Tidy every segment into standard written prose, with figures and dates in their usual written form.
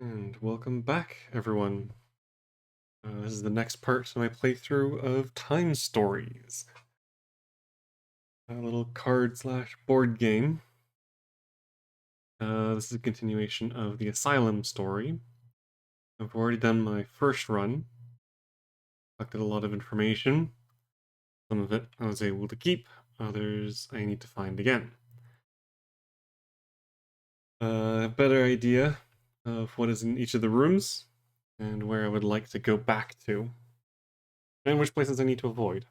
And welcome back, everyone. This is the next part of my playthrough of Time Stories, a little card slash board game. This is a continuation of the Asylum story. I've already done my first run, collected a lot of information. Some of it I was able to keep, others I need to find again. A better idea of what is in each of the rooms, and where I would like to go back to, and which places I need to avoid.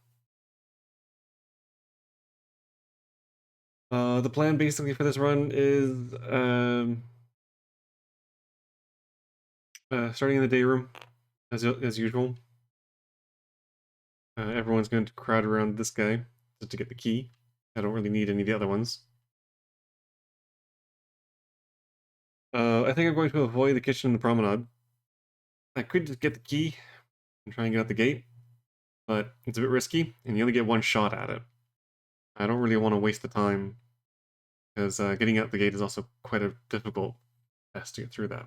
The plan basically for this run is starting in the day room, as usual. Everyone's going to crowd around this guy just to get the key. I don't really need any of the other ones. I think I'm going to avoid the kitchen and the promenade. I could just get the key and try and get out the gate, but it's a bit risky, and you only get one shot at it. I don't really want to waste the time, because getting out the gate is also quite a difficult test to get through that.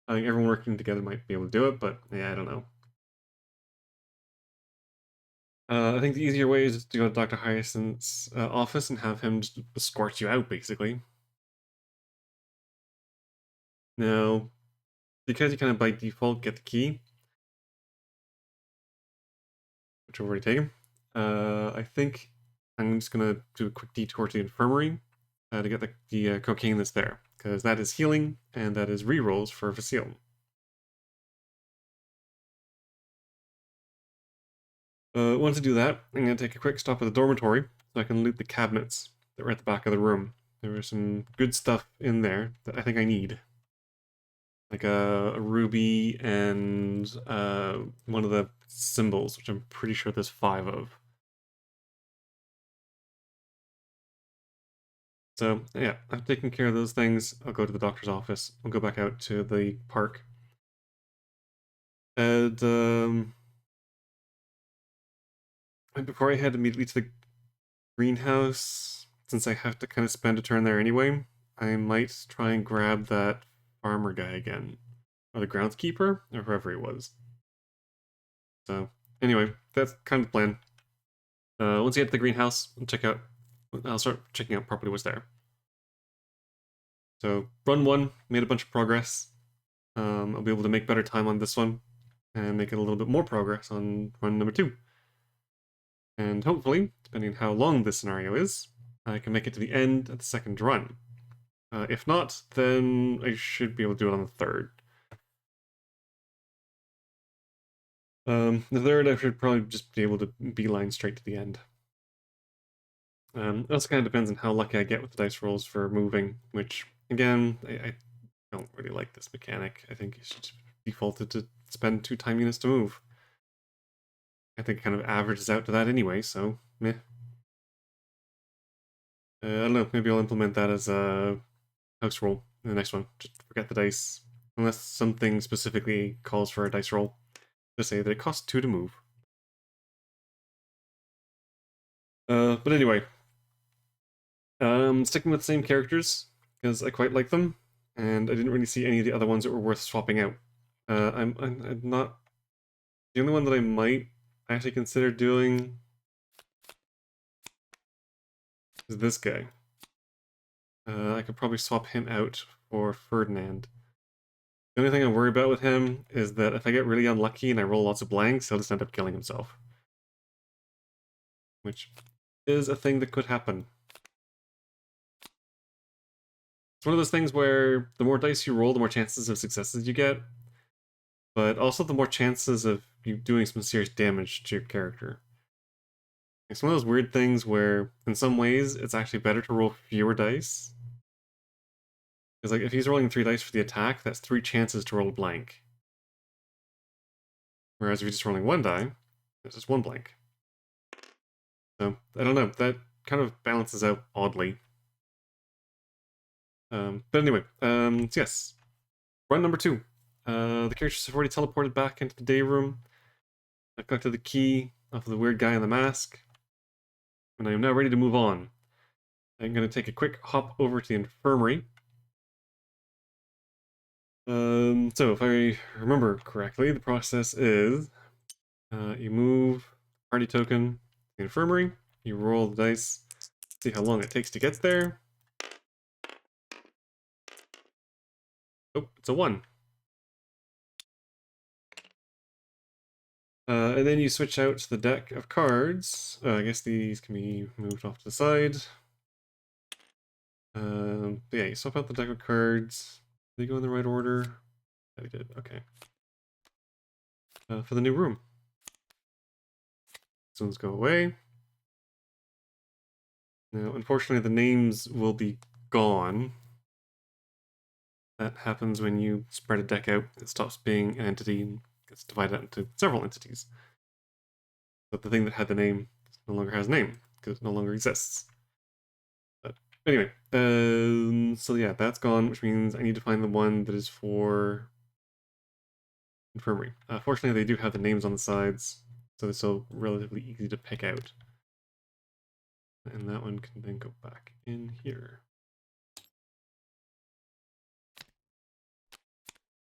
I think everyone working together might be able to do it, but yeah, I don't know. I think the easier way is to go to Dr. Hyacinth's office and have him just escort you out, basically. Now, because you kind of by default get the key, which I've already taken, I think I'm just going to do a quick detour to the infirmary to get the cocaine that's there, because that is healing, and that is rerolls for Asylum. Once I do that, I'm going to take a quick stop at the dormitory so I can loot the cabinets that are at the back of the room. There was some good stuff in there that I think I need. Like a ruby and one of the symbols, which I'm pretty sure there's 5 of. So yeah, I've taken care of those things. I'll go to the doctor's office. I'll go back out to the park. And before I head immediately to the greenhouse, since I have to kind of spend a turn there anyway, I might try and grab that farmer guy again. Or the groundskeeper, or whoever he was. So anyway, that's kind of the plan. Once you get to the greenhouse, I'll start checking out properly what's there. So run 1, made a bunch of progress. I'll be able to make better time on this one, and make it a little bit more progress on run number 2. And hopefully, depending on how long this scenario is, I can make it to the end of the second run. If not, then I should be able to do it on the third. The third, I should probably just be able to beeline straight to the end. It also kind of depends on how lucky I get with the dice rolls for moving, which, again, I don't really like this mechanic. I think it should be defaulted to spend 2 time units to move. I think it kind of averages out to that anyway, so meh. I don't know, maybe I'll implement that as a house roll in the next one. Just forget the dice. Unless something specifically calls for a dice roll. Just say that it costs 2 to move. But anyway. Sticking with the same characters, because I quite like them, and I didn't really see any of the other ones that were worth swapping out. I'm not... The only one that I might actually consider doing is this guy. I could probably swap him out for Ferdinand. The only thing I worry about with him is that if I get really unlucky and I roll lots of blanks, he'll just end up killing himself. Which is a thing that could happen. It's one of those things where the more dice you roll, the more chances of successes you get, but also the more chances of you doing some serious damage to your character. It's one of those weird things where, in some ways, it's actually better to roll fewer dice. Because like if he's rolling 3 dice for the attack, that's 3 chances to roll a blank. Whereas if you're just rolling 1 die, it's just 1 blank. So, I don't know, that kind of balances out oddly. But anyway, so yes. Run number 2. The characters have already teleported back into the day room. I've collected the key off of the weird guy in the mask. And I am now ready to move on. I'm going to take a quick hop over to the infirmary. So if I remember correctly, the process is you move party token to the infirmary, you roll the dice, see how long it takes to get there. Oh, it's a 1. And then you switch out the deck of cards. I guess these can be moved off to the side. But yeah, you swap out the deck of cards. Did they go in the right order? Yeah, they did. Okay. For the new room. These ones go away. Now, unfortunately, the names will be gone. That happens when you spread a deck out. It stops being an entity and gets divided into several entities. But the thing that had the name no longer has a name because it no longer exists. But anyway, so yeah, that's gone, which means I need to find the one that is for infirmary. Fortunately, they do have the names on the sides, so they're still relatively easy to pick out. And that one can then go back in here.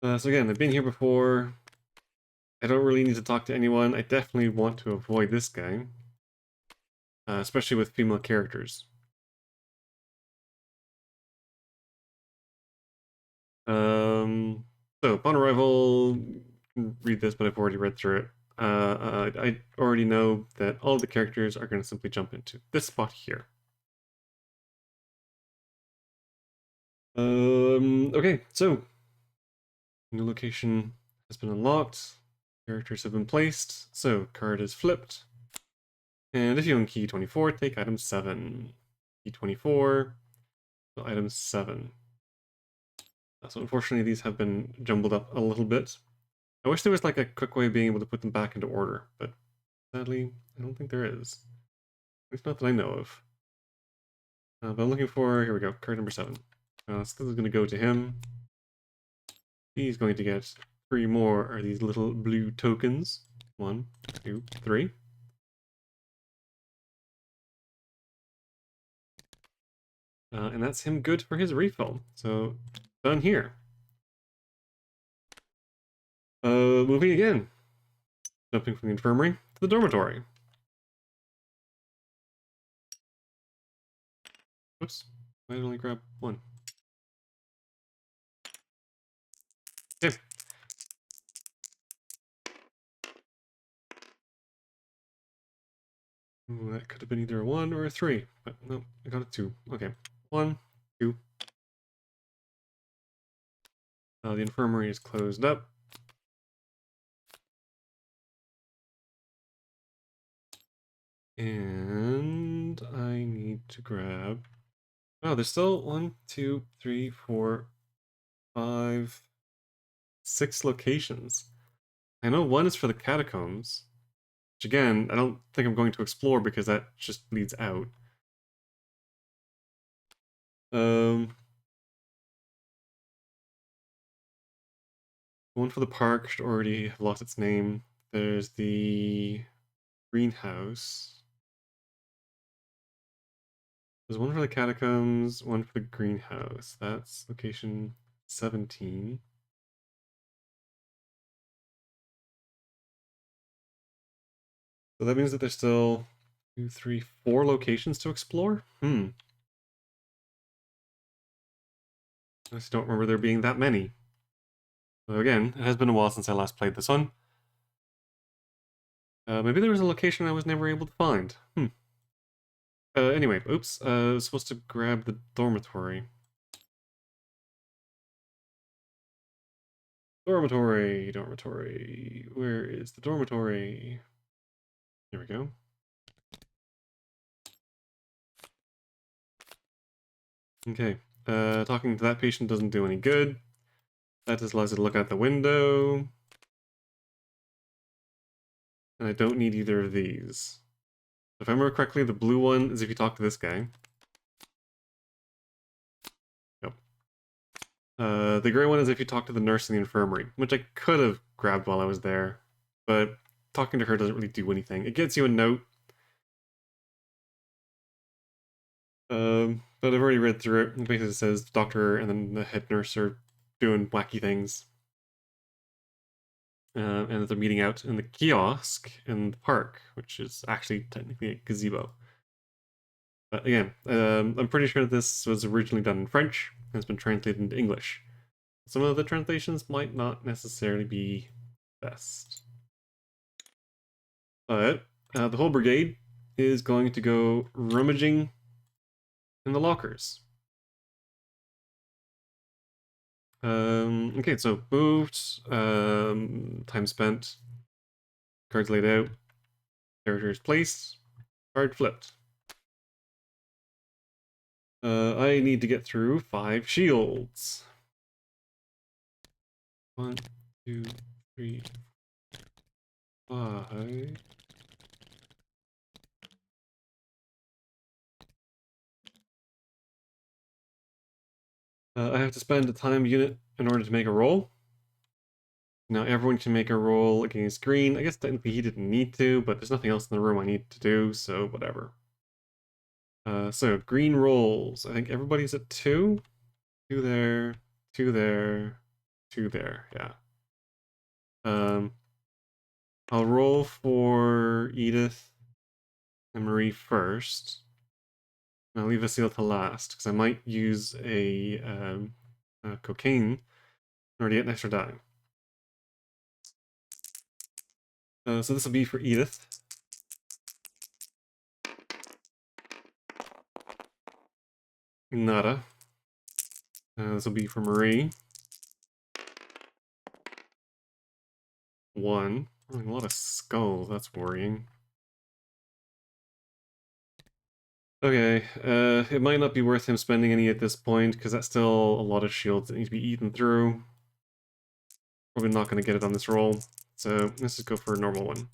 So again, I've been here before. I don't really need to talk to anyone. I definitely want to avoid this guy. Especially with female characters. So upon arrival, read this, but I've already read through it. I already know that all the characters are going to simply jump into this spot here. Okay, so new location has been unlocked. Characters have been placed. So card is flipped. And if you own key 24, take item 7. Key 24, so item 7. So unfortunately, these have been jumbled up a little bit. I wish there was like a quick way of being able to put them back into order, but sadly, I don't think there is. At least not that I know of. But I'm looking for, here we go, card number 7. So this is going to go to him. He's going to get 3 more of these little blue tokens. 1, 2, 3. And that's him good for his refill. So, done here. Moving again. Jumping from the infirmary to the dormitory. Oops. I only grab 1. Okay. Ooh, that could have been either a 1 or a 3, but no, I got a 2. Okay. 1, 2. The infirmary is closed up. And I need to grab... Oh, there's still 1, 2, 3, 4, 5, 6 locations. I know 1 is for the catacombs, which again, I don't think I'm going to explore because that just leads out. One for the park should already have lost its name. There's the greenhouse. There's one for the catacombs, one for the greenhouse. That's location 17. So that means that there's still 2, 3, 4 locations to explore? I just don't remember there being that many. So again, it has been a while since I last played this one. Maybe there was a location I was never able to find. Anyway, oops. I was supposed to grab the dormitory. Dormitory. Where is the dormitory? Here we go. Okay. Talking to that patient doesn't do any good. That just allows you to look out the window. And I don't need either of these. If I remember correctly, the blue one is if you talk to this guy. Yep. The gray one is if you talk to the nurse in the infirmary, which I could have grabbed while I was there, but talking to her doesn't really do anything. It gets you a note. But I've already read through it. It basically says the doctor and then the head nurse are doing wacky things. And they're meeting out in the kiosk in the park, which is actually technically a gazebo. But again, I'm pretty sure this was originally done in French and has been translated into English. Some of the translations might not necessarily be best. But the whole brigade is going to go rummaging in the lockers. Okay, so moved, time spent, cards laid out, characters placed, card flipped. I need to get through 5 shields. 1, 2, 3, 5. I have to spend a time unit in order to make a roll. Now everyone can make a roll against green. I guess technically he didn't need to, but there's nothing else in the room I need to do, so whatever. So green rolls. I think everybody's at 2. 2 there, 2 there, 2 there, yeah. I'll roll for Edith and Marie first. And I'll leave Vasile to last, because I might use a cocaine in order to get an extra die. So this will be for Edith. Nada. This will be for Marie. 1. Oh, a lot of skulls, that's worrying. Okay, it might not be worth him spending any at this point, because that's still a lot of shields that need to be eaten through. Probably not going to get it on this roll, so let's just go for a normal one.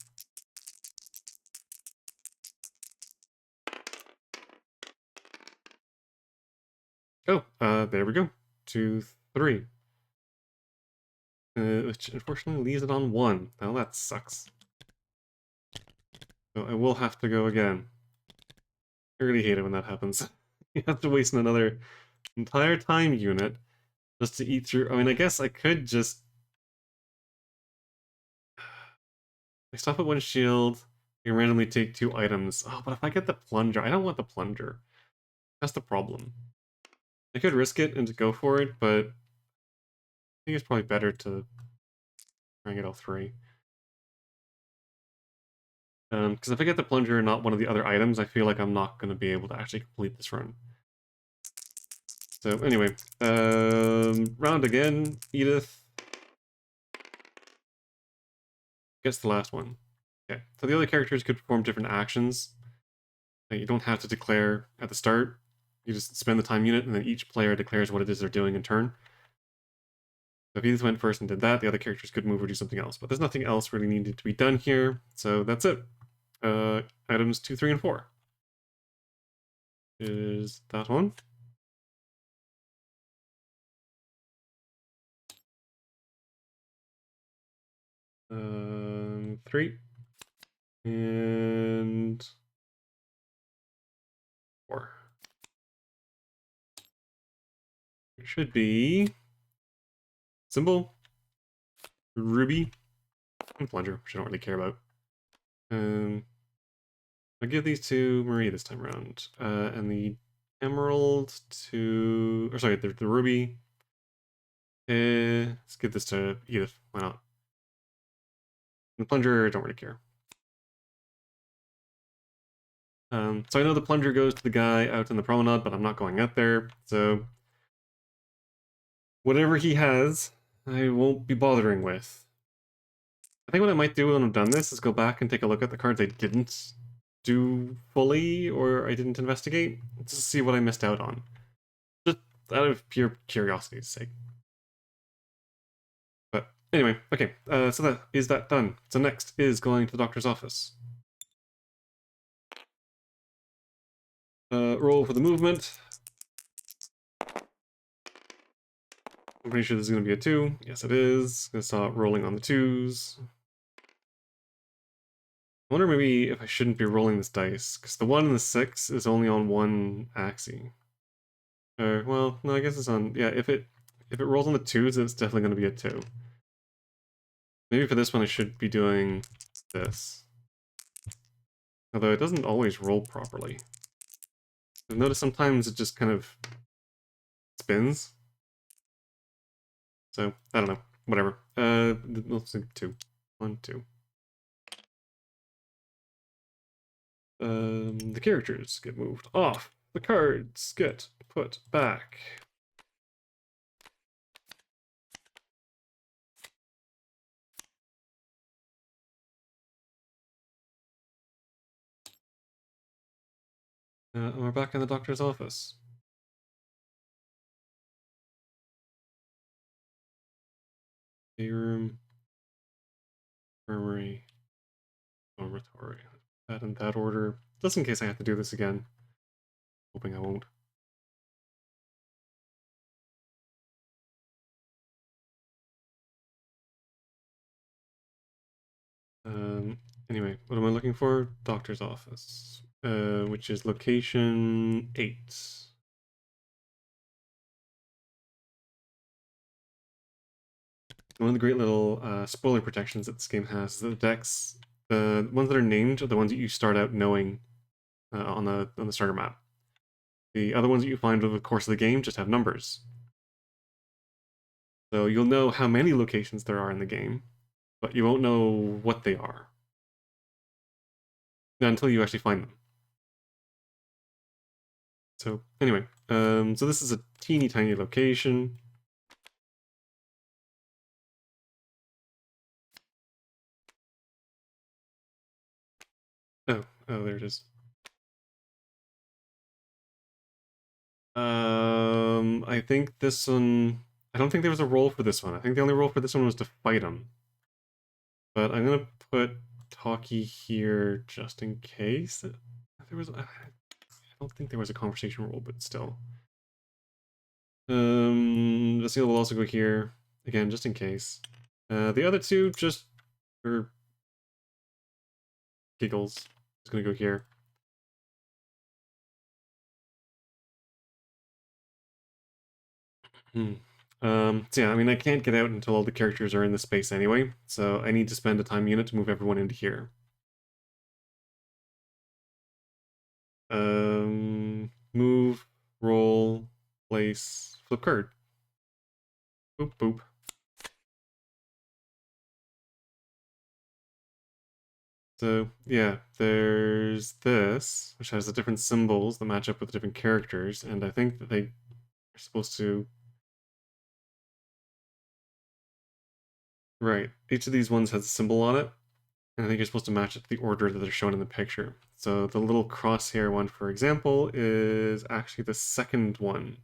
Oh, there we go. 2, 3. Which unfortunately leaves it on 1. Now that sucks. So I will have to go again. I really hate it when that happens. You have to waste another entire time unit just to eat through. I mean, I guess I could just... I stop at 1 shield, I can randomly take 2 items. Oh, but if I get the plunger, I don't want the plunger. That's the problem. I could risk it and to go for it, but I think it's probably better to try and get all 3. Because if I get the plunger and not one of the other items, I feel like I'm not going to be able to actually complete this run. So anyway, round again. Edith gets the last one. Okay, so the other characters could perform different actions. You don't have to declare at the start. You just spend the time unit, and then each player declares what it is they're doing in turn. So if Edith went first and did that, the other characters could move or do something else. But there's nothing else really needed to be done here, so that's it. Items 2, 3, and 4. Is that one? Three. And 4. It should be symbol, ruby, and plunger, which I don't really care about. I'll give these to Marie this time around. And the emerald to... Or sorry, the ruby. Let's give this to Edith. Why not? And the plunger, don't really care. So I know the plunger goes to the guy out in the promenade, but I'm not going out there, so... Whatever he has, I won't be bothering with. I think what I might do when I'm done this is go back and take a look at the cards I didn't do fully, or I didn't investigate, just to see what I missed out on. Just out of pure curiosity's sake. But anyway, okay, so that done. So next is going to the doctor's office. Roll for the movement. I'm pretty sure this is going to be a 2. Yes, it is. Gonna start rolling on the 2s. I wonder maybe if I shouldn't be rolling this dice, because the 1 and the 6 is only on one axis. Or, well, no, I guess it's on... Yeah, if if it rolls on the 2s, it's definitely going to be a 2. Maybe for this one I should be doing this. Although it doesn't always roll properly. I've noticed sometimes it just kind of spins. So, I don't know. Whatever. Let's do 2. 1, 2. The characters get moved off. The cards get put back. And we're back in the doctor's office. Day room. Infirmary. Dormitory. That in that order. Just in case I have to do this again. Hoping I won't. Anyway, what am I looking for? Doctor's office. Which is location 8. One of the great little spoiler protections that this game has is that the decks, the ones that are named are the ones that you start out knowing on the starter map. The other ones that you find over the course of the game just have numbers. So you'll know how many locations there are in the game, but you won't know what they are until you actually find them. So anyway, so this is a teeny tiny location. Oh, there it is. I think this one. I don't think there was a role for this one. I think the only role for this one was to fight him. But I'm gonna put Talkie here just in case. There was. I don't think there was a conversation role, but still. Vasile will also go here again, just in case. The other two just for giggles. Just gonna go here. So yeah, I mean, I can't get out until all the characters are in the space anyway, so I need to spend a time unit to move everyone into here. Move, roll, place, flip card. Boop, boop. So yeah, there's this, which has the different symbols that match up with the different characters, and I think that they are supposed to... Right, each of these ones has a symbol on it, and I think you're supposed to match it to the order that they're shown in the picture. So the little crosshair one, for example, is actually the second one.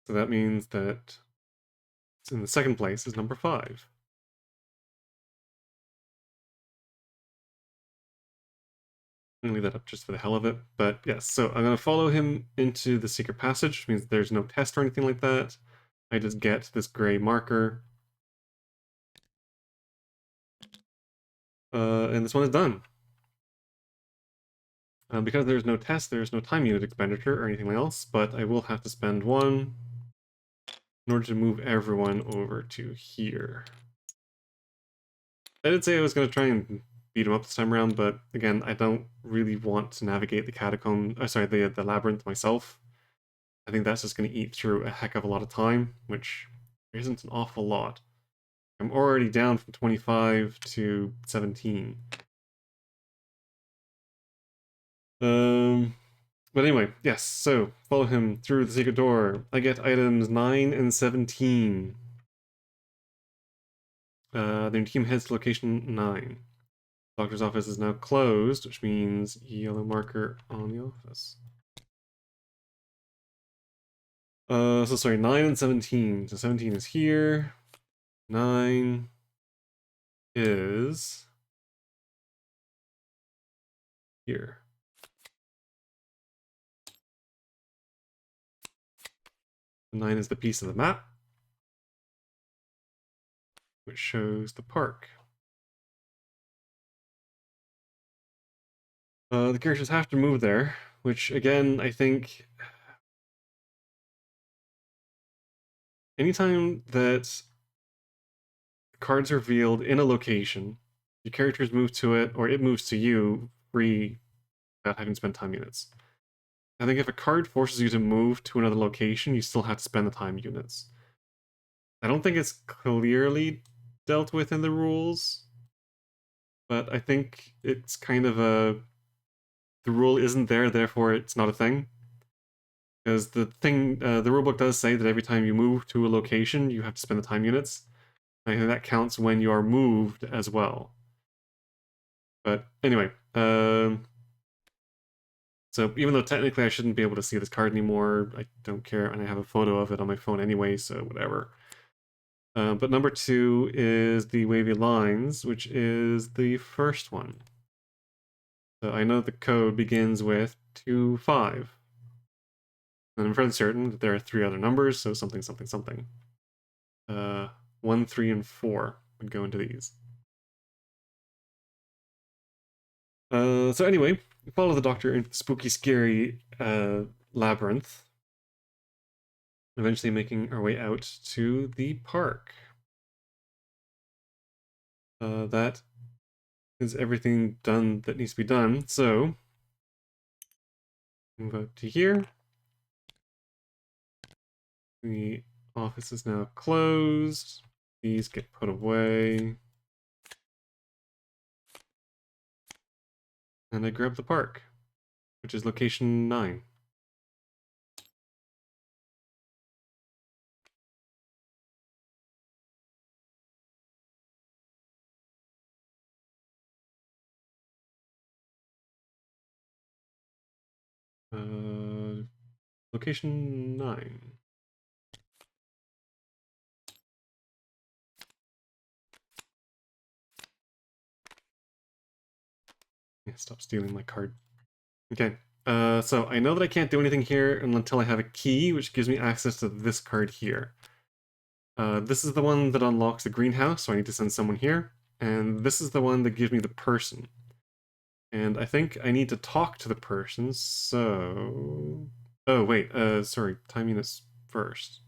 So that means that it's in the second place is number 5. I'm gonna leave that up just for the hell of it. But yes, so I'm gonna follow him into the secret passage, which means there's no test or anything like that. I just get this gray marker. And this one is done. Because there's no test, there's no time unit expenditure or anything else, but I will have to spend 1 in order to move everyone over to here. I did say I was going to try and beat him up this time around, but again, I don't really want to navigate the catacomb, the labyrinth myself. I think that's just going to eat through a heck of a lot of time, which isn't an awful lot. I'm already down from 25 to 17. But anyway, yes, so follow him through the secret door. I get items 9 and 17. Their team heads to location 9. Doctor's office is now closed, which means yellow marker on the office. So sorry, 9 and 17. So 17 is here. 9 is here. The 9 is the piece of the map, which shows the park. The characters have to move there, which again, I think anytime that cards are revealed in a location, your characters move to it, or it moves to you, free without having to spend time units. I think if a card forces you to move to another location, you still have to spend the time units. I don't think it's clearly dealt with in the rules, but I think it's kind of a... the rule isn't there, therefore it's not a thing. Because the rulebook does say that every time you move to a location, you have to spend the time units. I think that counts when you are moved as well. But anyway, so even though technically I shouldn't be able to see this card anymore, I don't care, and I have a photo of it on my phone anyway, so whatever. But number 2 is the wavy lines, which is the first one. So I know the code begins with 2-5. And I'm fairly certain that there are 3 other numbers, so something, something, something. 1, 3, and 4 would go into these. So anyway, we follow the Doctor into the spooky, scary labyrinth, eventually making our way out to the park. That is everything done that needs to be done, so move out to here. The office is now closed. These get put away. And I grab the park, which is location 9. Location 9. Yeah, stop stealing my card. Okay, so I know that I can't do anything here until I have a key, which gives me access to this card here. This is the one that unlocks the greenhouse, so I need to send someone here. And this is the one that gives me the person. And I think I need to talk to the person, so... Oh, wait, sorry, time units first.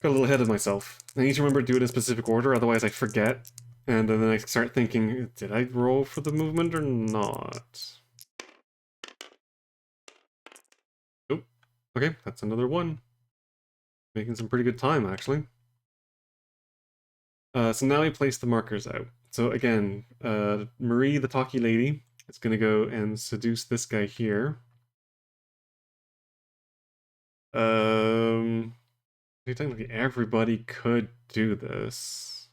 Got a little ahead of myself. I need to remember to do it in a specific order, otherwise I forget. And then I start thinking, did I roll for the movement or not? Oh, okay, that's another one. Making some pretty good time, actually. So now we place the markers out. So again, Marie, the talkie lady, is going to go and seduce this guy here. Technically everybody could do this.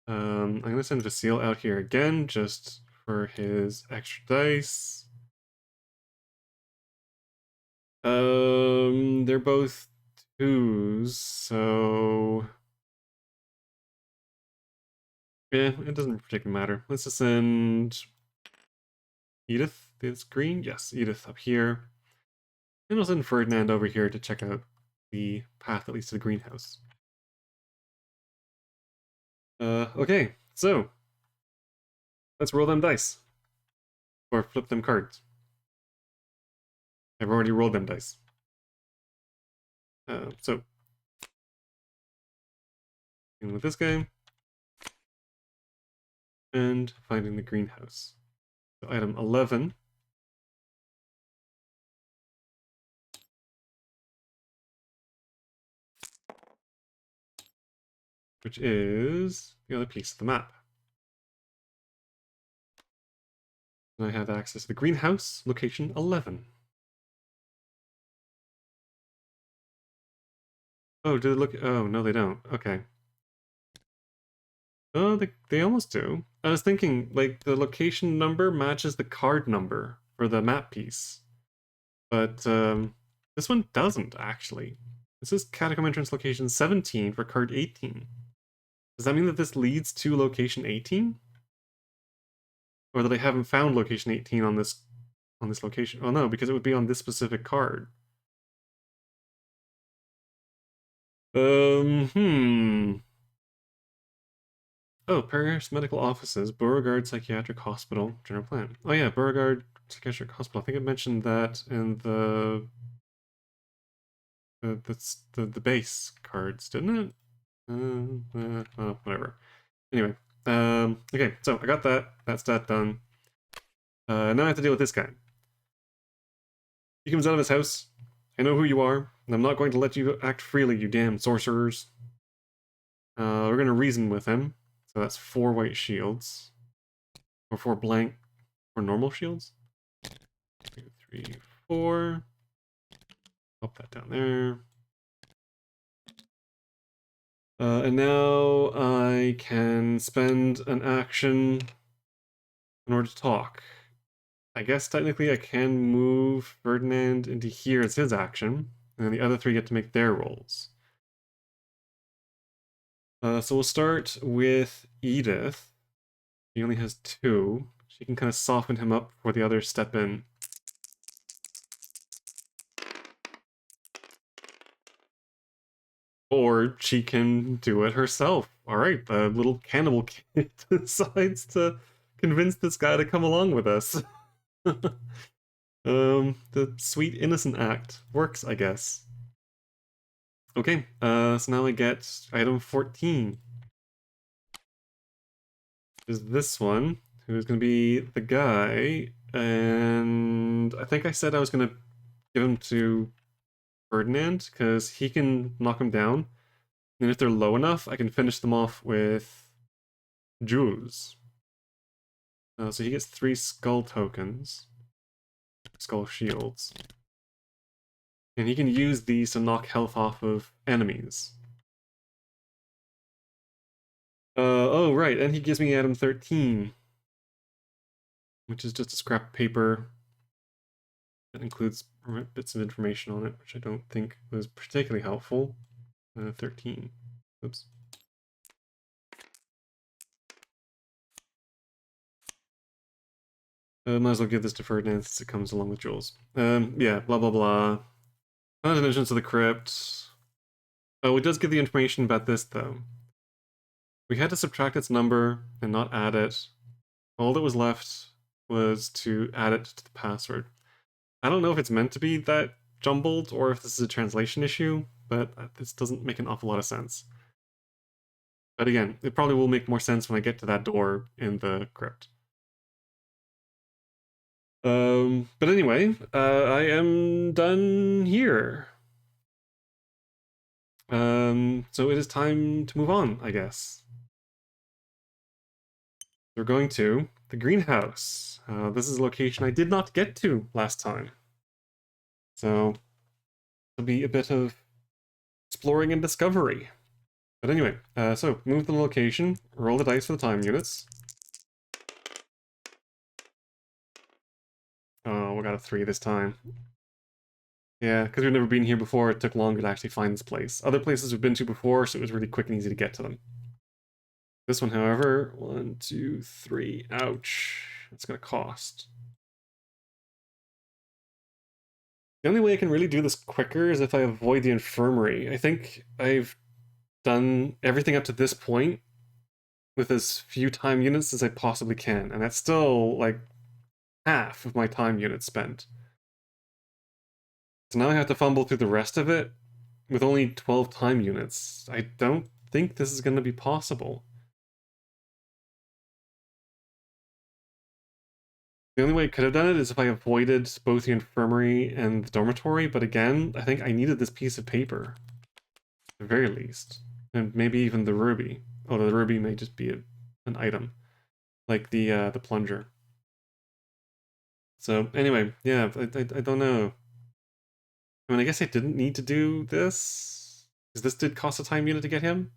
I'm going to send Vasile out here again, just for his extra dice. They're both 2s, so... yeah, it doesn't particularly matter. Let's just send Edith, this green? Yes, Edith up here. And we'll send Ferdinand over here to check out the path that leads to the greenhouse. Okay, so let's roll them dice. Or flip them cards. I've already rolled them dice. So, dealing with this guy. And finding the greenhouse. So item 11. Which is the other piece of the map. And I have access to the greenhouse, location 11. Oh, do they look? Oh, no, they don't. Okay. Oh, they almost do. I was thinking, like, the location number matches the card number for the map piece. But this one doesn't, actually. This is Catacomb Entrance location 17 for card 18. Does that mean that this leads to location 18? Or that I haven't found location 18 on this location? Oh no, because it would be on this specific card. Oh, Paris Medical Offices, Beauregard Psychiatric Hospital, General Plan. Oh yeah, Beauregard Psychiatric Hospital. I think I mentioned that in the That's the base cards, didn't it? Whatever. Anyway, okay, so I got that. That's that done. Now I have to deal with this guy. He comes out of his house. I know who you are, and I'm not going to let you act freely, you damn sorcerers. We're gonna reason with him. So that's 4 white shields. Or 4 blank, or normal shields. 2, 3, 4. Pop that down there. And now I can spend an action in order to talk. I guess technically I can move Ferdinand into here as his action, and then the other 3 get to make their rolls. So we'll start with Edith. She only has 2. She can kind of soften him up before the others step in. Or she can do it herself. Alright, the little cannibal kid decides to convince this guy to come along with us. The sweet innocent act works, I guess. Okay, so now I get item 14. Is this one, who's gonna be the guy, and I think I said I was gonna give him to Ferdinand, because he can knock him down, and if they're low enough, I can finish them off with Jules. So he gets 3 skull tokens, skull shields, and he can use these to knock health off of enemies. Oh, right, and he gives me item 13, which is just a scrap of paper that includes bits of information on it, which I don't think was particularly helpful. 13. Oops. Might as well give this to Ferdinand since it comes along with Jules. Yeah, blah blah blah. Dimensions of the crypt. Oh, it does give the information about this though. We had to subtract its number and not add it. All that was left was to add it to the password. I don't know if it's meant to be that jumbled or if this is a translation issue, but this doesn't make an awful lot of sense. But again, it probably will make more sense when I get to that door in the crypt. But anyway, I am done here. So it is time to move on, I guess. We're going to the greenhouse. This is a location I did not get to last time. So it'll be a bit of exploring and discovery. But anyway, so move the location, roll the dice for the time units. Oh, we got a 3 this time. Yeah, because we've never been here before, it took longer to actually find this place. Other places we've been to before, so it was really quick and easy to get to them. This one, however, 1, 2, 3, ouch. It's gonna cost. The only way I can really do this quicker is if I avoid the infirmary. I think I've done everything up to this point with as few time units as I possibly can, and that's still like half of my time units spent. So now I have to fumble through the rest of it with only 12 time units. I don't think this is going to be possible. The only way I could have done it is if I avoided both the infirmary and the dormitory, but again, I think I needed this piece of paper, at the very least. And maybe even the ruby. Although the ruby may just be an item, like the plunger. So anyway, yeah, I don't know. I mean, I guess I didn't need to do this, because this did cost a time unit to get him.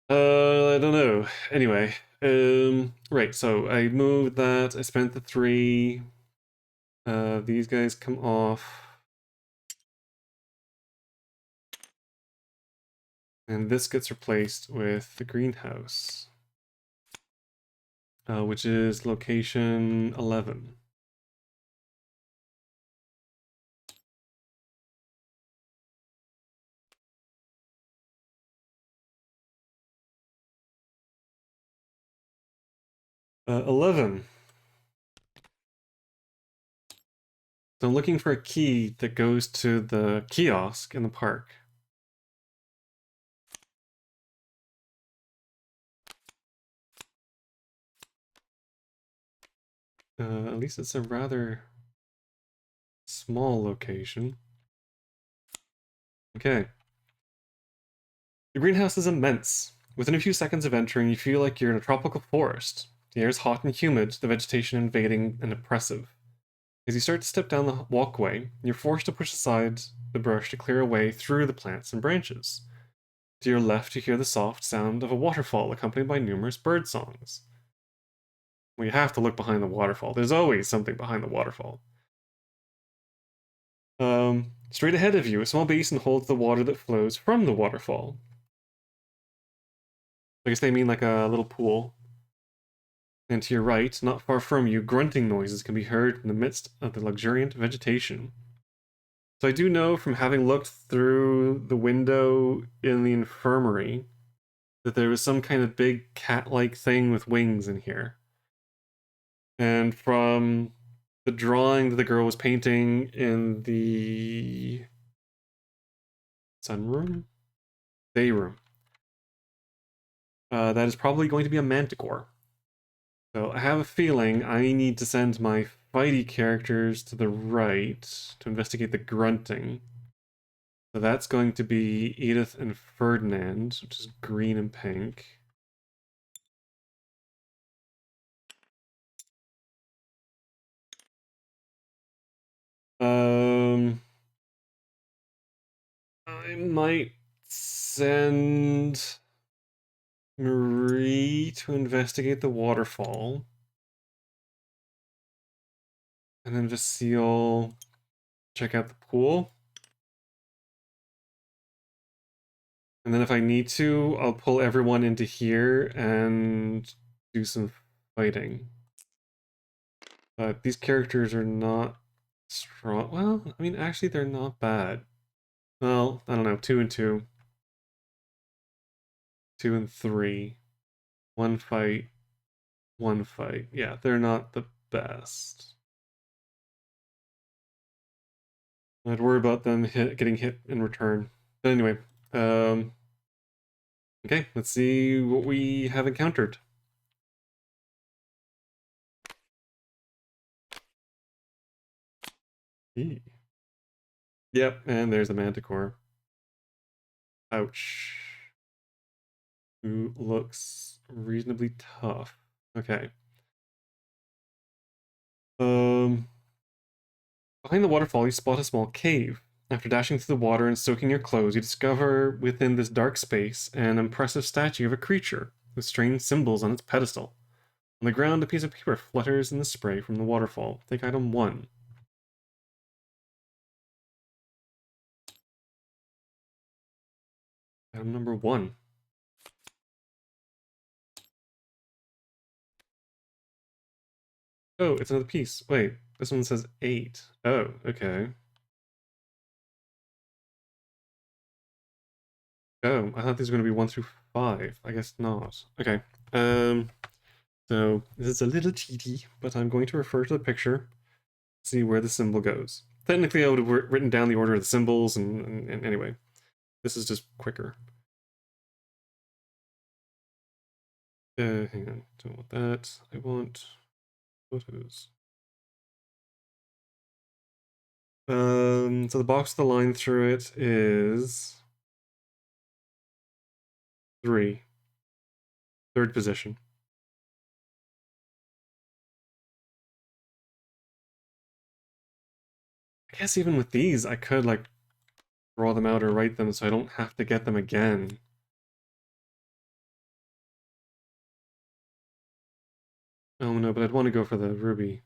I don't know. Anyway, right, so I moved that, I spent the 3. These guys come off. And this gets replaced with the greenhouse, which is location 11. '11. So I'm looking for a key that goes to the kiosk in the park. At least it's a rather small location. Okay. The greenhouse is immense. Within a few seconds of entering, you feel like you're in a tropical forest. The air is hot and humid, the vegetation invading and oppressive. As you start to step down the walkway, you're forced to push aside the brush to clear a way through the plants and branches. To your left, you hear the soft sound of a waterfall accompanied by numerous bird songs. Well, you have to look behind the waterfall. There's always something behind the waterfall. Straight ahead of you, a small basin holds the water that flows from the waterfall. I guess they mean like a little pool. And to your right, not far from you, grunting noises can be heard in the midst of the luxuriant vegetation. So I do know from having looked through the window in the infirmary that there was some kind of big cat-like thing with wings in here. And from the drawing that the girl was painting in the sunroom? Day room. That is probably going to be a manticore. So I have a feeling I need to send my fighty characters to the right to investigate the grunting. So that's going to be Edith and Ferdinand, which is green and pink. I might send Marie to investigate the waterfall. And then Vasile check out the pool. And then if I need to, I'll pull everyone into here and do some fighting. But these characters are not strong. Well, I mean, actually, they're not bad. Well, I don't know. 2 and 2. 2 and 3. One fight. One fight. Yeah, they're not the best. I'd worry about them getting hit in return. But anyway, okay, let's see what we have encountered. Eee. Yep, and there's a manticore. Ouch. Who looks reasonably tough. Okay. Um, Behind the waterfall, you spot a small cave. After dashing through the water and soaking your clothes, you discover within this dark space an impressive statue of a creature with strange symbols on its pedestal. On the ground, a piece of paper flutters in the spray from the waterfall. Take item 1. Item number 1. Oh, it's another piece. Wait, this one says 8. Oh, okay. Oh, I thought these were going to be 1 through 5. I guess not. Okay. So this is a little cheaty, but I'm going to refer to the picture, see where the symbol goes. Technically, I would have written down the order of the symbols, and anyway, this is just quicker. Hang on, don't want that. I want photos. So the box with the line through it is 3. Third position. I guess even with these, I could like draw them out or write them so I don't have to get them again. Oh no, but I'd want to go for the ruby.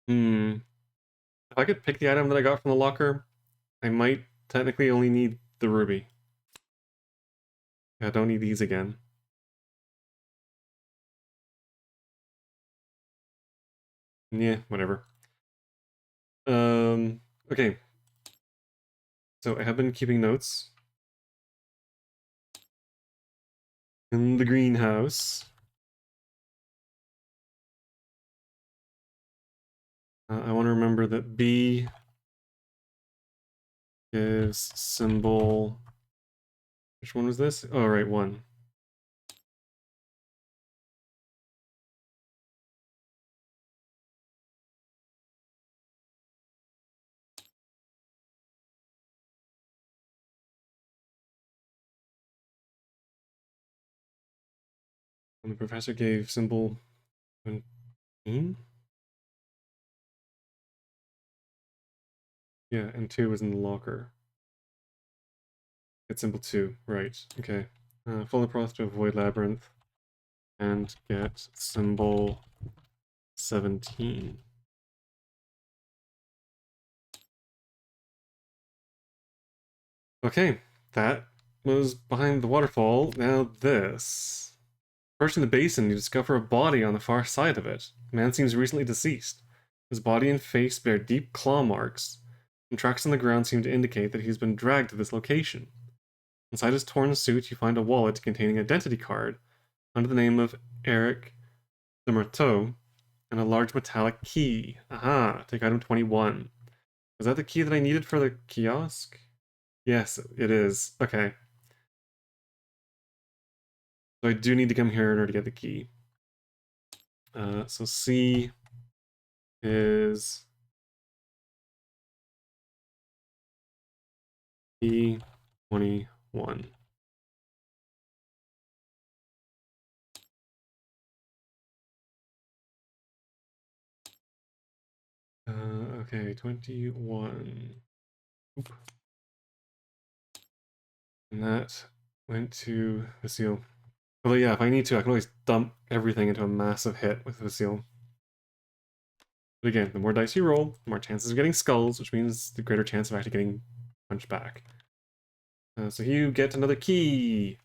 Hmm. If I could pick the item that I got from the locker, I might technically only need the ruby. I don't need these again. Yeah, whatever. Okay. So I have been keeping notes. In the greenhouse. I want to remember that B is symbol. Which one was this? Oh, right, 1. And the professor gave symbol 17? Yeah, and 2 was in the locker. Get symbol 2, right, okay. Follow the path to avoid labyrinth and get symbol 17. Okay, that was behind the waterfall. Now this. Approaching the basin, you discover a body on the far side of it. The man seems recently deceased. His body and face bear deep claw marks, and tracks on the ground seem to indicate that he's been dragged to this location. Inside his torn suit, you find a wallet containing an identity card under the name of Eric de Marteau and a large metallic key. Aha, take item 21. Was that the key that I needed for the kiosk? Yes, it is. Okay. So I do need to come here in order to get the key. So C is E21. Okay, 21. Oop. And that went to the seal. Although yeah, if I need to, I can always dump everything into a massive hit with the seal. But again, the more dice you roll, the more chances of getting skulls, which means the greater chance of actually getting punched back. So you get another key.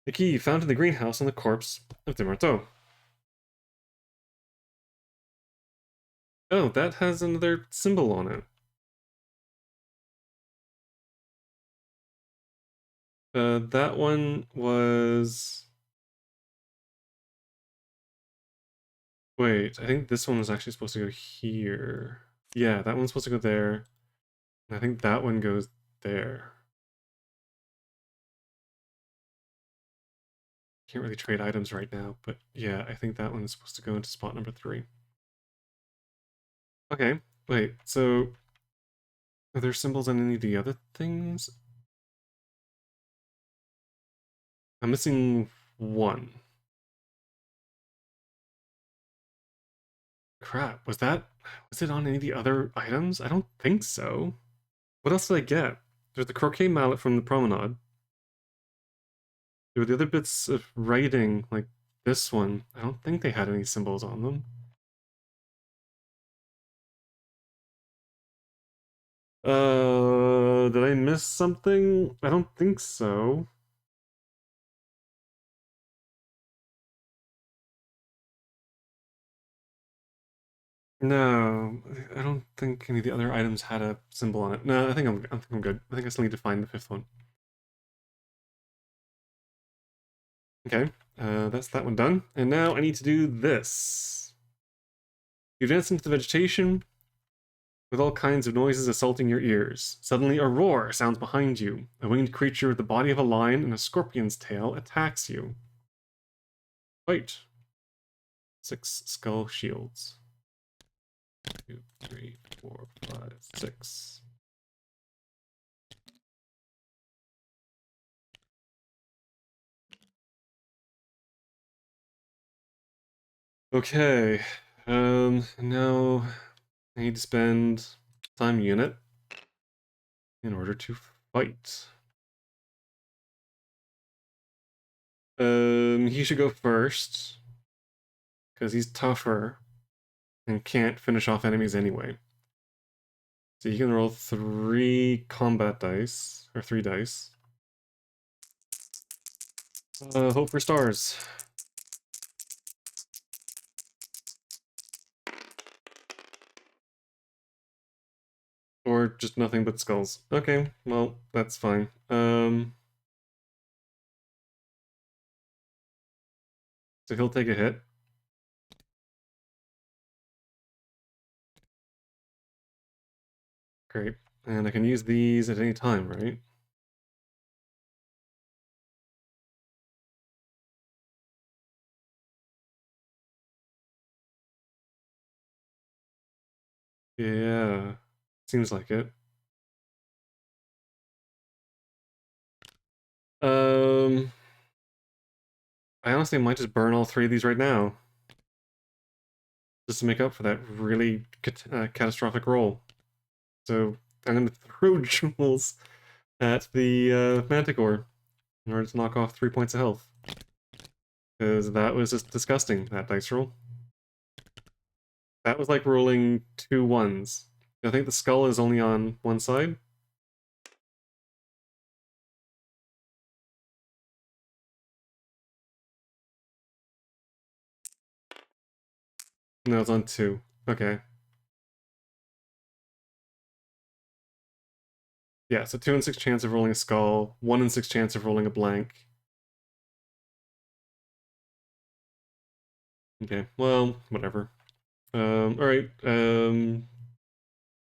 The key found in the greenhouse on the corpse of Demarteau. Oh, that has another symbol on it. That one was... Wait, I think this one was actually supposed to go here. Yeah, that one's supposed to go there. I think that one goes there. Can't really trade items right now, but yeah, I think that one's supposed to go into spot number 3. Okay, wait, so are there symbols on any of the other things? I'm missing 1. Crap, was it on any of the other items? I don't think so. What else did I get? There's the croquet mallet from the promenade. There were the other bits of writing, like this one. I don't think they had any symbols on them. Did I miss something? I don't think so. No, I don't think any of the other items had a symbol on it. No, I think I'm good. I think I still need to find the 5th one. Okay, that's that one done. And now I need to do this. You advance into the vegetation with all kinds of noises assaulting your ears. Suddenly, a roar sounds behind you. A winged creature with the body of a lion and a scorpion's tail attacks you. Fight. 6 skull shields. 2, 3, 4, 5, 6. Okay. Now I need to spend time unit in order to fight. He should go first because he's tougher and can't finish off enemies anyway. So you can roll 3 combat dice or 3 dice. Hope for stars. Or just nothing but skulls. Okay, well, that's fine. So he'll take a hit. Great. And I can use these at any time, right? Yeah. Seems like it. I honestly might just burn all three of these right now. Just to make up for that really catastrophic roll. So I'm going to throw jewels at the Manticore in order to knock off 3 points of health. Because that was just disgusting, that dice roll. That was like rolling 2 ones. I think the skull is only on one side. No, it's on 2. Okay. Yeah, so 2 in 6 chance of rolling a skull, 1 in 6 chance of rolling a blank. Okay, well, whatever. Alright,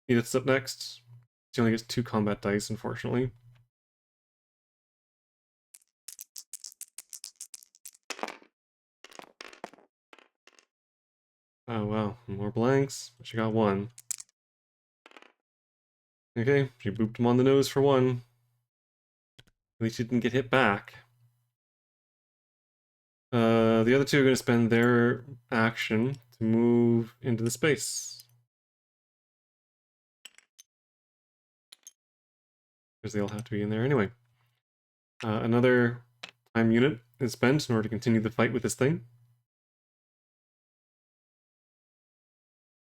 Edith's up next. She only gets 2 combat dice, unfortunately. Oh wow, more blanks. She got 1. Okay, she booped him on the nose for 1. At least she didn't get hit back. The other two are going to spend their action to move into the space. Because they'll have to be in there anyway. Another time unit is spent in order to continue the fight with this thing.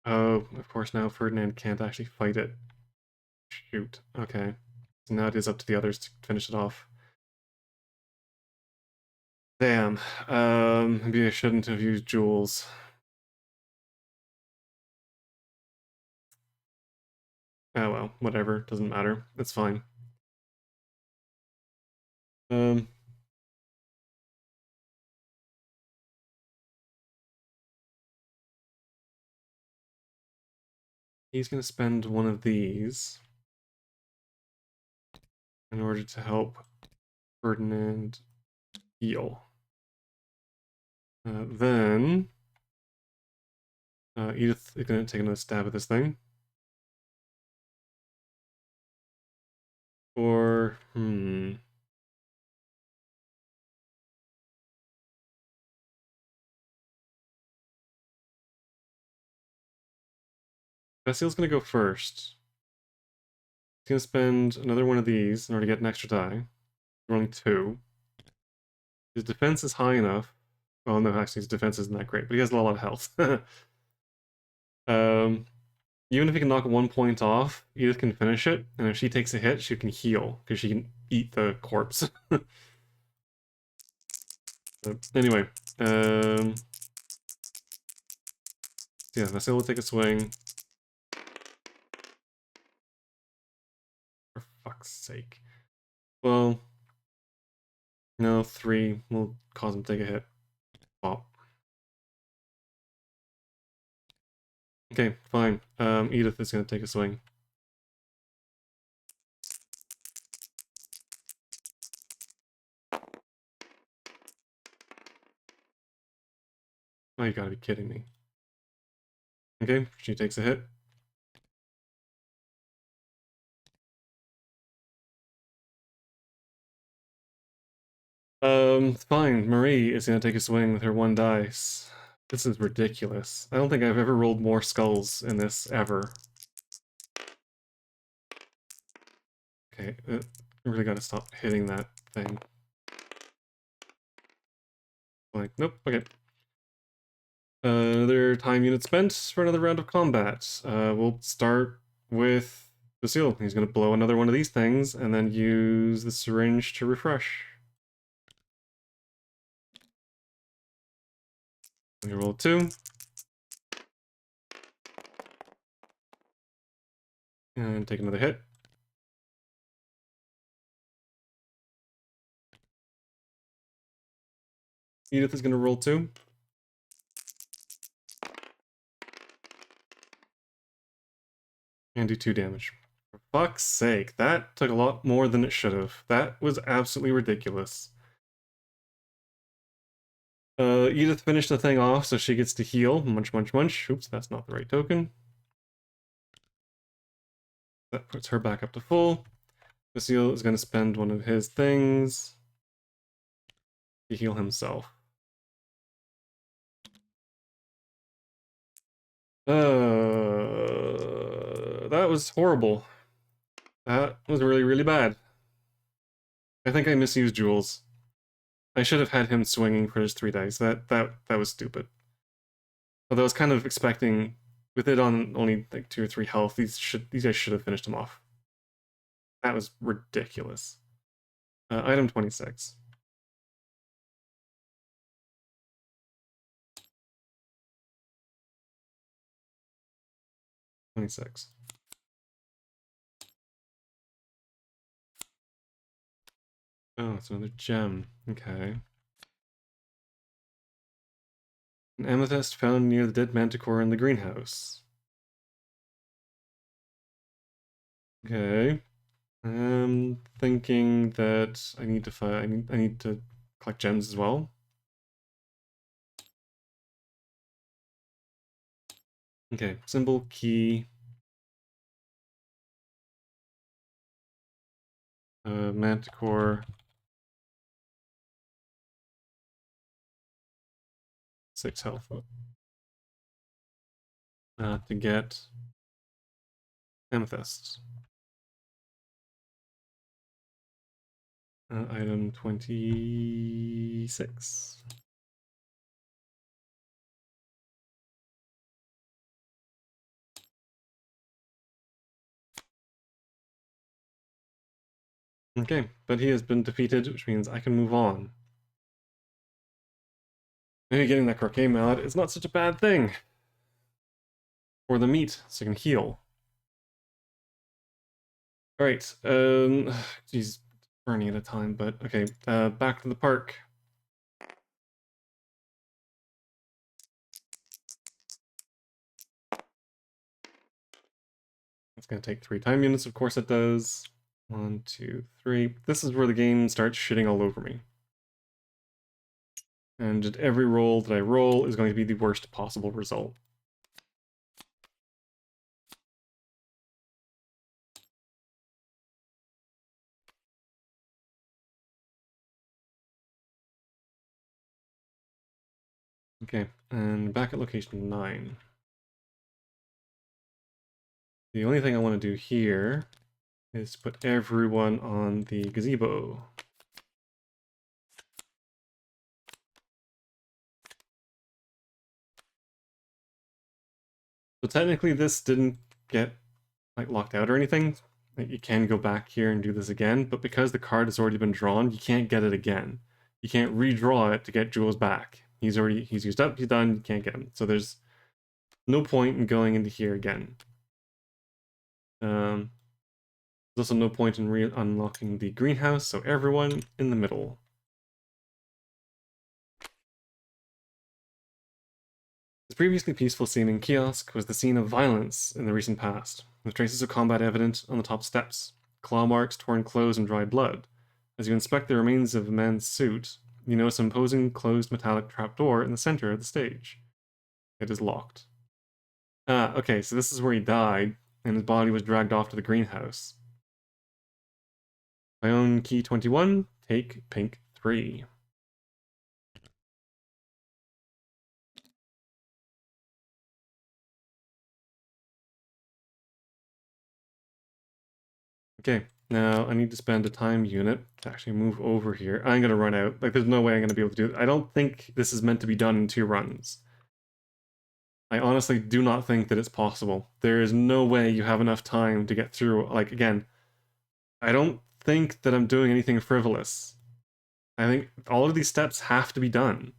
Oh, of course now Ferdinand can't actually fight it. Shoot. Okay. So now it is up to the others to finish it off. Damn. Maybe I shouldn't have used jewels. Oh well, whatever. Doesn't matter. It's fine. Um, he's gonna spend one of these in order to help Ferdinand heal. Then Edith is gonna take another stab at this thing. Or Basile's gonna go first. He's gonna spend another one of these in order to get an extra die. Rolling 2. His defense is high enough. Oh no, actually his defense isn't that great, but he has a lot of health. um, even if he can knock 1 point off, Edith can finish it, and if she takes a hit, she can heal, because she can eat the corpse. Anyway, yeah, Vasile will take a swing. For fuck's sake. Well, no, 3 will cause him to take a hit. Bop. Okay, fine. Edith is gonna take a swing. Oh, you gotta be kidding me. Okay, she takes a hit. Fine. Marie is gonna take a swing with her 1 dice. This is ridiculous. I don't think I've ever rolled more skulls in this, ever. Okay, I really gotta stop hitting that thing. Like, nope, okay. Another time unit spent for another round of combat. We'll start with Basile. He's gonna blow another one of these things, and then use the syringe to refresh. We roll 2. And take another hit. Edith is gonna roll 2. And do 2 damage. fuck's sake, that took a lot more than it should have. That was absolutely ridiculous. Edith finished the thing off, so she gets to heal. Munch, munch, munch. Oops, that's not the right token. That puts her back up to full. Basile is going to spend one of his things to heal himself. That was horrible. That was really, really bad. I think I misused Jules. I should have had him swinging for his 3 dice. That was stupid. Although I was kind of expecting, with it on only like 2 or 3 health, these guys should have finished him off. That was ridiculous. Item 26. Oh, it's another gem. Okay. An amethyst found near the dead manticore in the greenhouse. Okay. I'm thinking that I need to find. I need to collect gems as well. Okay. Symbol, key. Manticore. 6 health. To get amethyst. Item 26. Okay, but he has been defeated, which means I can move on. Maybe getting that croquet mallet is not such a bad thing. Or the meat, so I can heal. Alright, geez, burning at a time, but okay, back to the park. It's gonna take 3 time units, of course it does. 1, 2, 3. This is where the game starts shitting all over me. And just every roll that I roll is going to be the worst possible result. Okay, and back at location 9. The only thing I want to do here is put everyone on the gazebo. So technically this didn't get like locked out or anything. Like, you can go back here and do this again, but because the card has already been drawn, you can't get it again. You can't redraw it to get Jules back. He's used up, he's done, you can't get him. So there's no point in going into here again. There's also no point in unlocking the greenhouse, so everyone in the middle. This previously peaceful seeming kiosk was the scene of violence in the recent past, with traces of combat evident on the top steps, claw marks, torn clothes, and dried blood. As you inspect the remains of a man's suit, you notice an imposing closed metallic trapdoor in the center of the stage. It is locked. Ah, okay, so this is where he died, and his body was dragged off to the greenhouse. I own key 21, take pink 3. Okay, now I need to spend a time unit to actually move over here. I'm gonna run out. Like, there's no way I'm gonna be able to do it. I don't think this is meant to be done in 2 runs. I honestly do not think that it's possible. There is no way you have enough time to get through. Like, again, I don't think that I'm doing anything frivolous. I think all of these steps have to be done.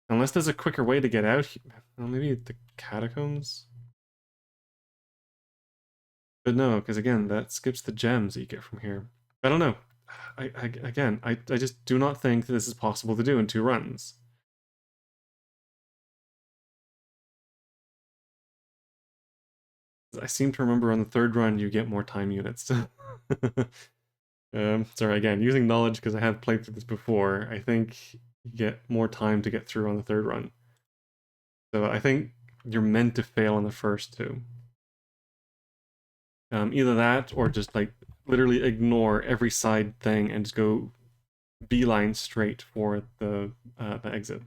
Unless there's a quicker way to get out. Well, maybe the catacombs? But no, because again, that skips the gems that you get from here. I don't know. I just do not think that this is possible to do in 2 runs. I seem to remember on the third run you get more time units. Sorry, again, using knowledge because I have played through this before, I think you get more time to get through on the third run. So I think you're meant to fail on the first two. Either that or just like literally ignore every side thing and just go beeline straight for the exit.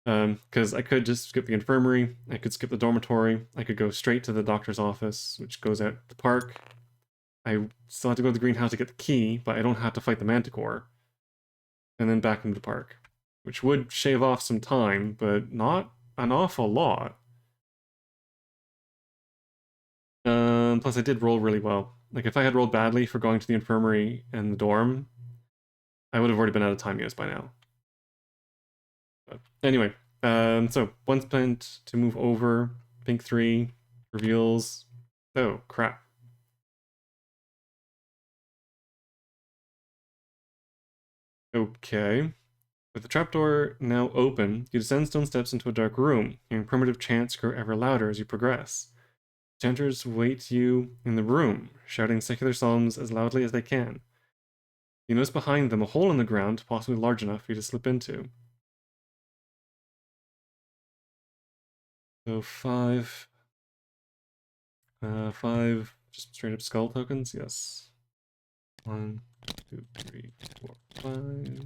Because I could just skip the infirmary, I could skip the dormitory, I could go straight to the doctor's office, which goes out the park. I still have to go to the greenhouse to get the key, but I don't have to fight the manticore. And then back into the park, which would shave off some time, but not an awful lot. Plus, I did roll really well. Like, if I had rolled badly for going to the infirmary and the dorm, I would have already been out of time units by now. But anyway, so one spent to move over. Pink 3 reveals. Oh, crap. Okay. With the trapdoor now open, you descend stone steps into a dark room, hearing primitive chants grow ever louder as you progress. Chanters wait you in the room, shouting secular psalms as loudly as they can. You notice behind them a hole in the ground, possibly large enough for you to slip into. So five just straight up skull tokens, yes. 1, 2, 3, 4, 5.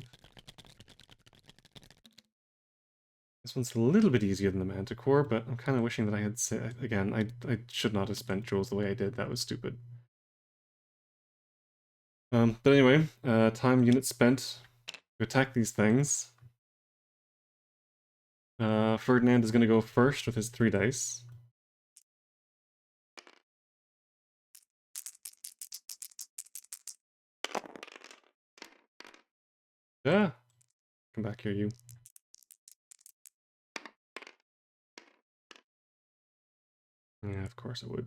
This one's a little bit easier than the Manticore, but I'm kind of wishing that I had again, I should not have spent jewels the way I did. That was stupid. But anyway, time units spent to attack these things. Ferdinand is going to go first with his 3 dice. Yeah, come back here, you. Yeah, of course it would.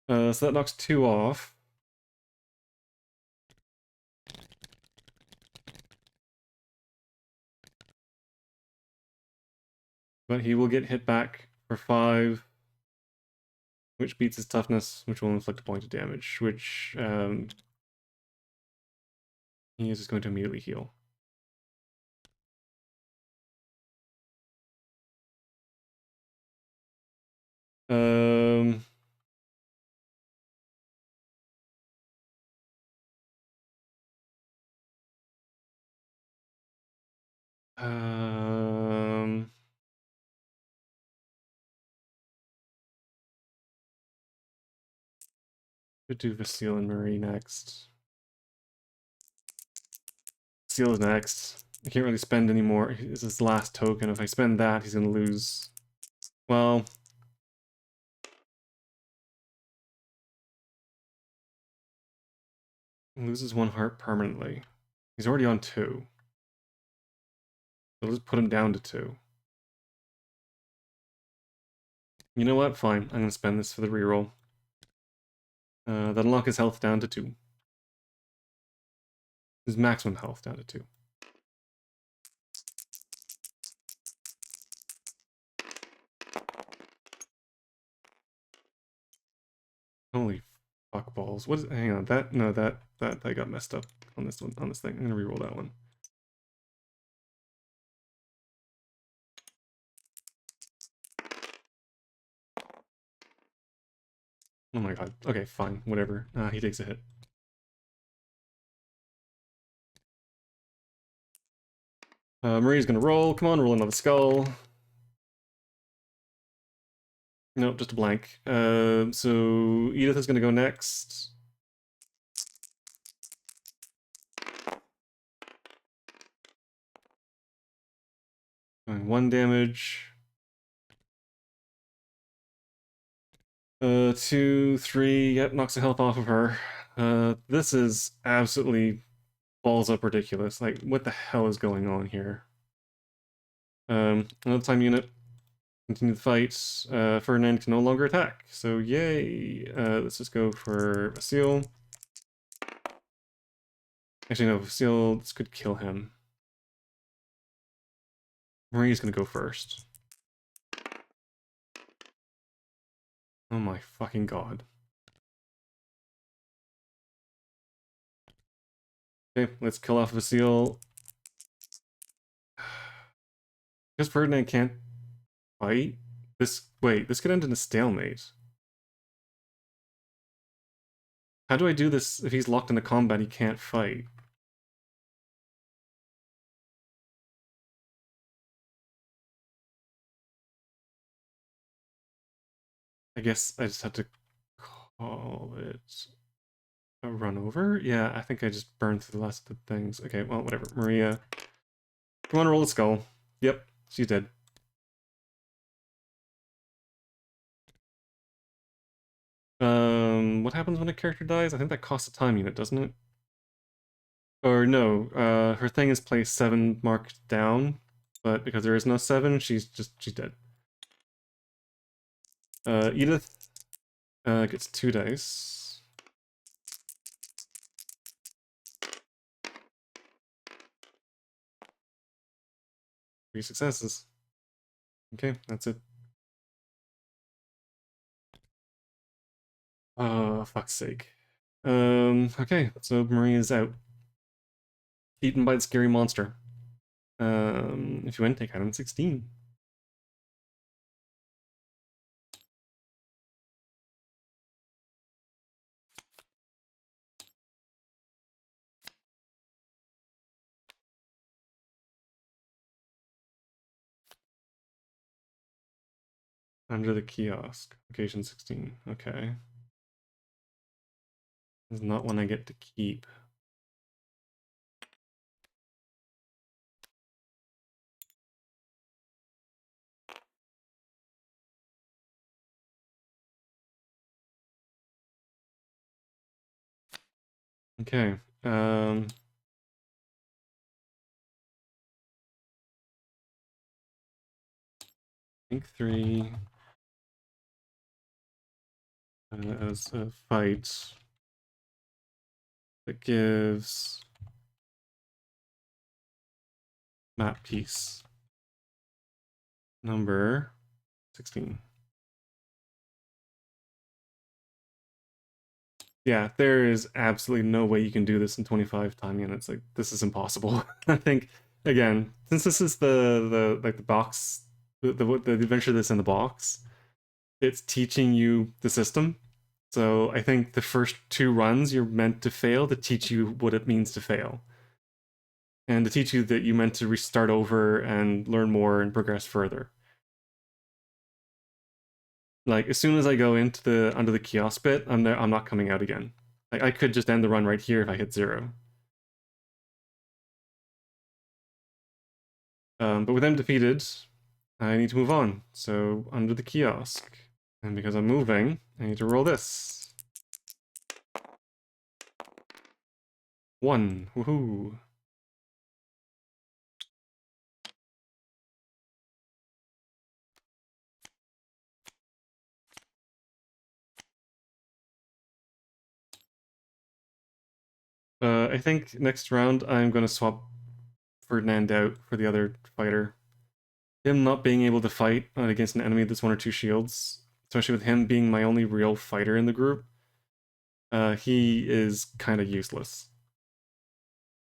So that knocks 2 off. But he will get hit back for 5, which beats his toughness, which will inflict a point of damage, which he is just going to immediately heal. Um, um, could do Vasile and Marie next. Vasile is next. I can't really spend anymore. This is his last token. If I spend that, he's going to lose. Well, he loses 1 heart permanently. He's already on 2. So let's put him down to 2. You know what? Fine. I'm going to spend this for the reroll. That'll knock his health down to 2. His maximum health down to 2. Holy fuck balls. What is, hang on, that got messed up on this one, on this thing. I'm gonna reroll that one. Oh my god. Okay, fine, whatever. He takes a hit. Marie's gonna roll. Come on, roll another skull. Nope, just a blank. So Edith is gonna go next. Doing 1 damage. 2, 3, yep, knocks the health off of her. This is absolutely balls up ridiculous. Like, what the hell is going on here? Another time unit. Continue the fight. Ferdinand can no longer attack. So yay. Let's just go for Vasile. Actually, no, Vasile, this could kill him. Marie's gonna go first. Oh my fucking god. Okay, let's kill off Vasile. Because Ferdinand can't fight? Wait, this could end in a stalemate. How do I do this if he's locked into combat he can't fight? I guess I just have to call it a run over? Yeah, I think I just burned through the last of the things. Okay, well, whatever. Maria. Come on, roll a skull. Yep, she's dead. What happens when a character dies? I think that costs a time unit, doesn't it? Or no, her thing is placed 7 marked down, but because there is no 7, she's dead. Edith gets 2 dice. 3 successes. Okay, that's it. Oh, fuck's sake. Okay, so Maria's out. Eaten by the scary monster. If you win, take item 16. Under the kiosk. Location 16. Okay. This is not one I get to keep. Okay. Think 3 as a fight that gives map piece number 16. Yeah, there is absolutely no way you can do this in 25 time units. Like, this is impossible. I think, again, since this is the box, the adventure that's in the box, it's teaching you the system. So I think the first 2 runs you're meant to fail to teach you what it means to fail. And to teach you that you meant to restart over and learn more and progress further. Like, as soon as I go into the under the kiosk bit, I'm not coming out again. Like, I could just end the run right here if I hit 0. But with them defeated, I need to move on. So under the kiosk, and because I'm moving, I need to roll this. 1. Woohoo! I think next round I'm going to swap Ferdinand out for the other fighter. Him not being able to fight against an enemy that's 1 or 2 shields, especially with him being my only real fighter in the group, he is kind of useless.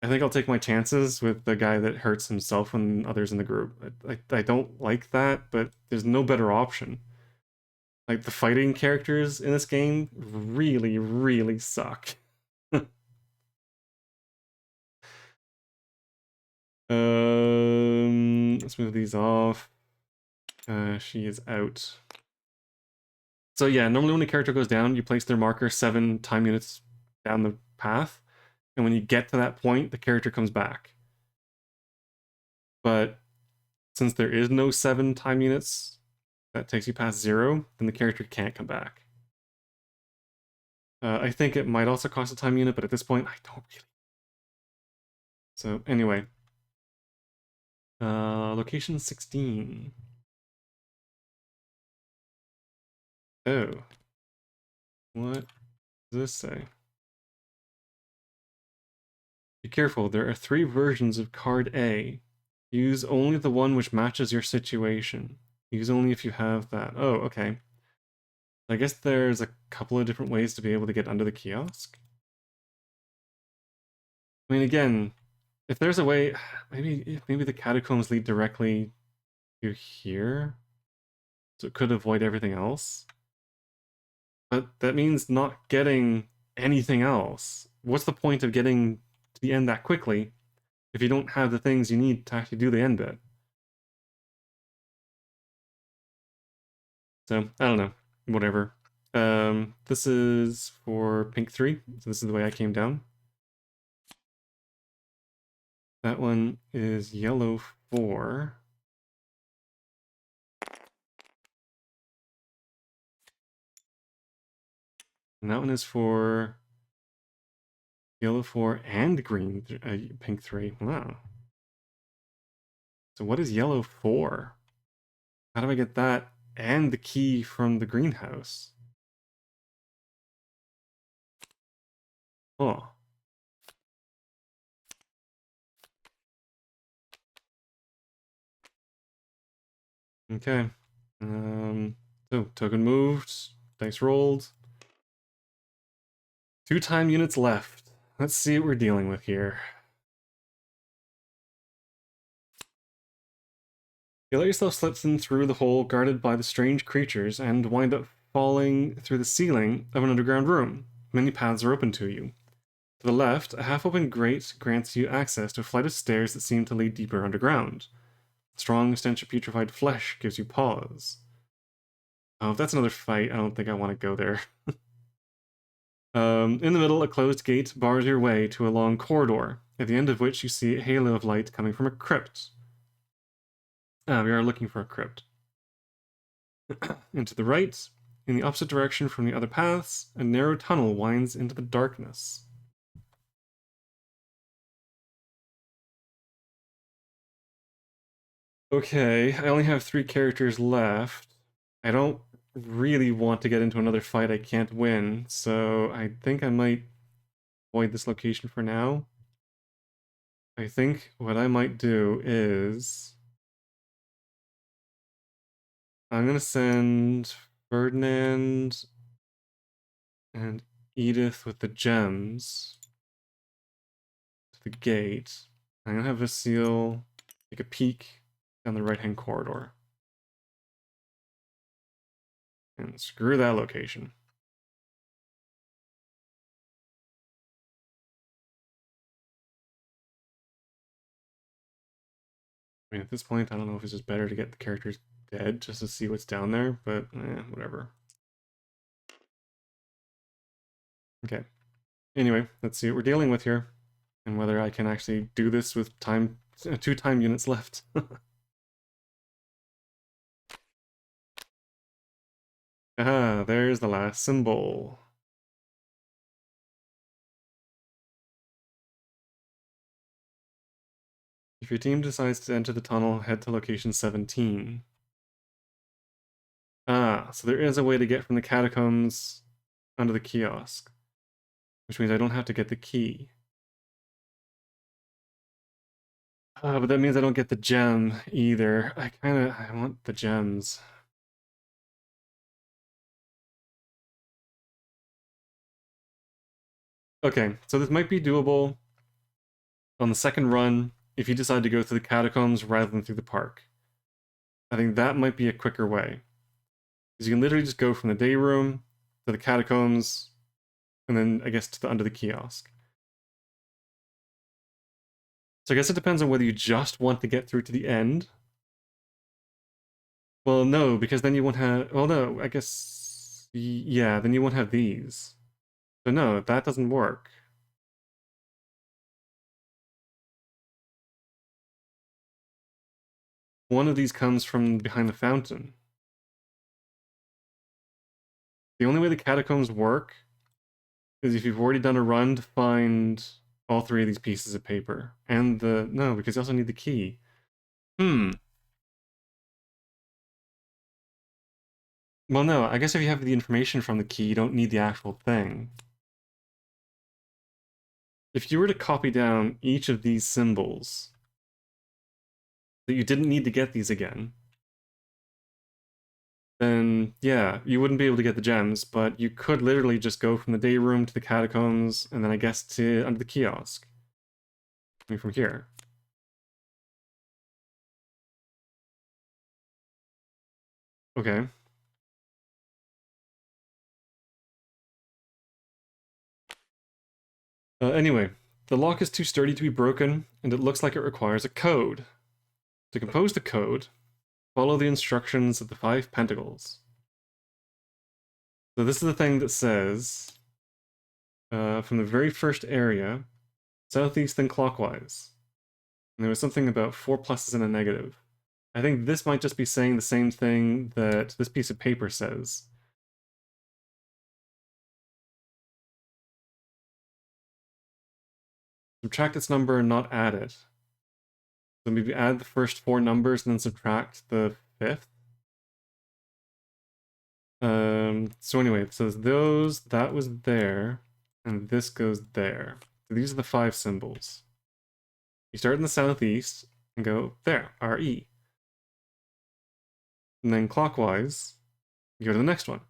I think I'll take my chances with the guy that hurts himself when others in the group. I don't like that, but there's no better option. Like, the fighting characters in this game really, really suck. Let's move these off. She is out. So yeah, normally when a character goes down, you place their marker 7 time units down the path, and when you get to that point, the character comes back. But since there is no 7 time units that takes you past 0, then the character can't come back. I think it might also cost a time unit, but at this point, I don't really. So anyway, location 16. Oh, what does this say? Be careful, there are 3 versions of card A. Use only the one which matches your situation. Use only if you have that. Oh, okay. I guess there's a couple of different ways to be able to get under the kiosk. I mean, again, if there's a way, maybe the catacombs lead directly to here, so it could avoid everything else. But that means not getting anything else. What's the point of getting to the end that quickly if you don't have the things you need to actually do the end bit? So, I don't know. Whatever. This is for pink 3, so this is the way I came down. That one is yellow 4. And that one is for yellow 4 and green, pink 3. Wow. So what is yellow 4? How do I get that and the key from the greenhouse? Oh. Okay. So token moved, dice rolled. 2 time units left. Let's see what we're dealing with here. You let yourself slip in through the hole guarded by the strange creatures and wind up falling through the ceiling of an underground room. Many paths are open to you. To the left, a half-open grate grants you access to a flight of stairs that seem to lead deeper underground. The strong stench of putrefied flesh gives you pause. Oh, if that's another fight, I don't think I want to go there. In the middle, a closed gate bars your way to a long corridor, at the end of which you see a halo of light coming from a crypt. Ah, we are looking for a crypt. And to the right, in the opposite direction from the other paths, a narrow tunnel winds into the darkness. Okay, I only have 3 characters left. I don't really want to get into another fight I can't win, so I think I might avoid this location for now. I think what I might do is I'm gonna send Ferdinand and Edith with the gems to the gate. I'm gonna have Vasile take a peek down the right-hand corridor. And screw that location. I mean, at this point, I don't know if it's just better to get the characters dead just to see what's down there, but whatever. Okay. Anyway, let's see what we're dealing with here, and whether I can actually do this with 2 time units left. Ah, there's the last symbol. If your team decides to enter the tunnel, head to location 17. Ah, so there is a way to get from the catacombs under the kiosk, which means I don't have to get the key. But that means I don't get the gem either. I want the gems. Okay, so this might be doable on the second run if you decide to go through the catacombs rather than through the park. I think that might be a quicker way. Because you can literally just go from the day room to the catacombs, and then I guess to the under the kiosk. So I guess it depends on whether you just want to get through to the end. Well, no, because then you won't have. Well, no, I guess. Yeah, then you won't have these. So no, that doesn't work. One of these comes from behind the fountain. The only way the catacombs work is if you've already done a run to find all 3 of these pieces of paper. And the. No, because you also need the key. Well, no, I guess if you have the information from the key, you don't need the actual thing. If you were to copy down each of these symbols, that you didn't need to get these again, then yeah, you wouldn't be able to get the gems, but you could literally just go from the day room to the catacombs, and then I guess to under the kiosk. I mean, from here. Okay. Anyway, the lock is too sturdy to be broken, and it looks like it requires a code. To compose the code, follow the instructions of the 5 pentacles. So this is the thing that says, from the very first area, southeast and clockwise. And there was something about 4 pluses and a negative. I think this might just be saying the same thing that this piece of paper says. Subtract its number and not add it. So maybe add the first 4 numbers and then subtract the 5th. So anyway, it says those, that was there, and this goes there. So these are the 5 symbols. You start in the southeast and go there, RE. And then clockwise, you go to the next one.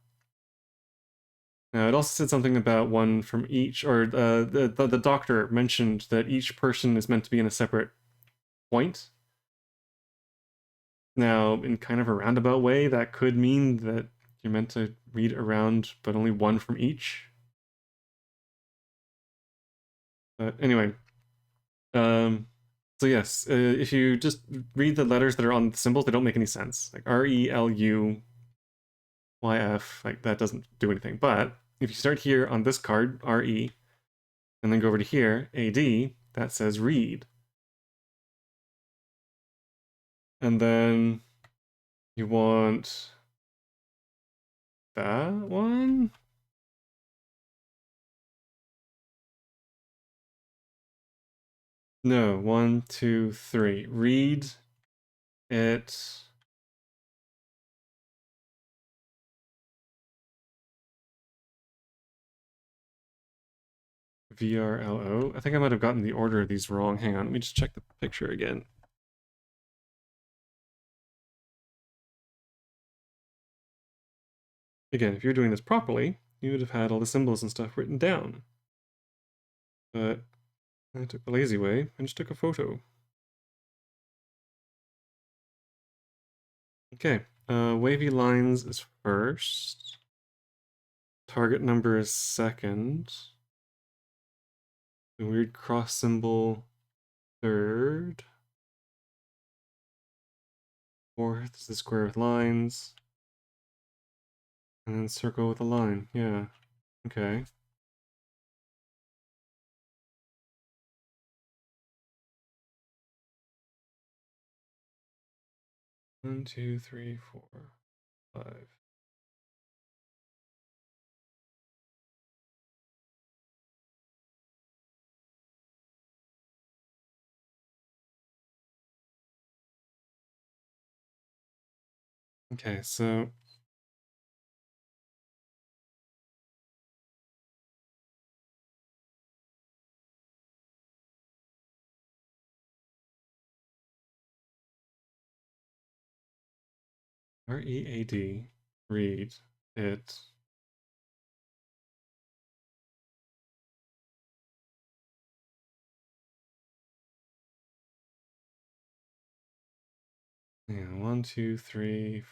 Now, it also said something about one from each, or the doctor mentioned that each person is meant to be in a separate point. Now, in kind of a roundabout way, that could mean that you're meant to read around, but only one from each. But anyway, so yes, if you just read the letters that are on the symbols, they don't make any sense. Like RELUYF, like that doesn't do anything. But if you start here on this card, RE, and then go over to here, AD, that says read. And then you want that one? No, 1, 2, 3. Read it. VRLO. I think I might have gotten the order of these wrong. Hang on, let me just check the picture again. Again, if you're doing this properly, you would have had all the symbols and stuff written down. But I took the lazy way and just took a photo. Okay, wavy lines is first. Target number is second. The weird cross symbol, third. Fourth is the square with lines. And then circle with a line, yeah. Okay. One, two, three, four, 5. Okay, so READ, read it. Yeah, 1, 2, 3,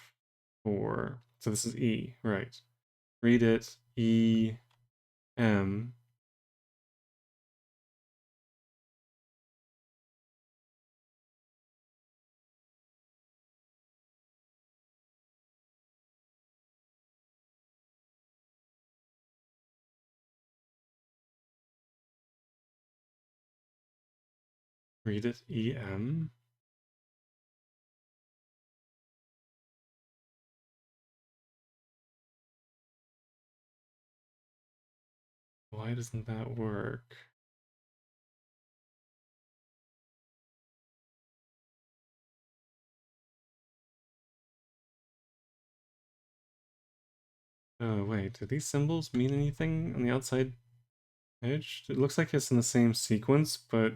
4. So this is E, right. Read it, EM. Read it, EM. Why doesn't that work? Oh, wait, do these symbols mean anything on the outside edge? It looks like it's in the same sequence, but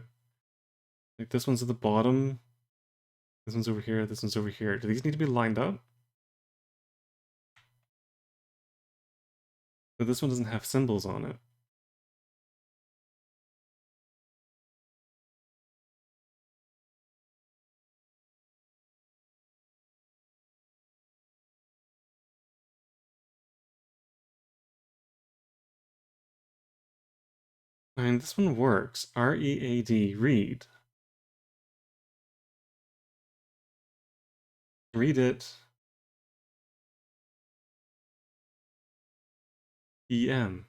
like this one's at the bottom, this one's over here, this one's over here. Do these need to be lined up? But this one doesn't have symbols on it. I mean, this one works. R-E-A-D, read. Read it. E-M.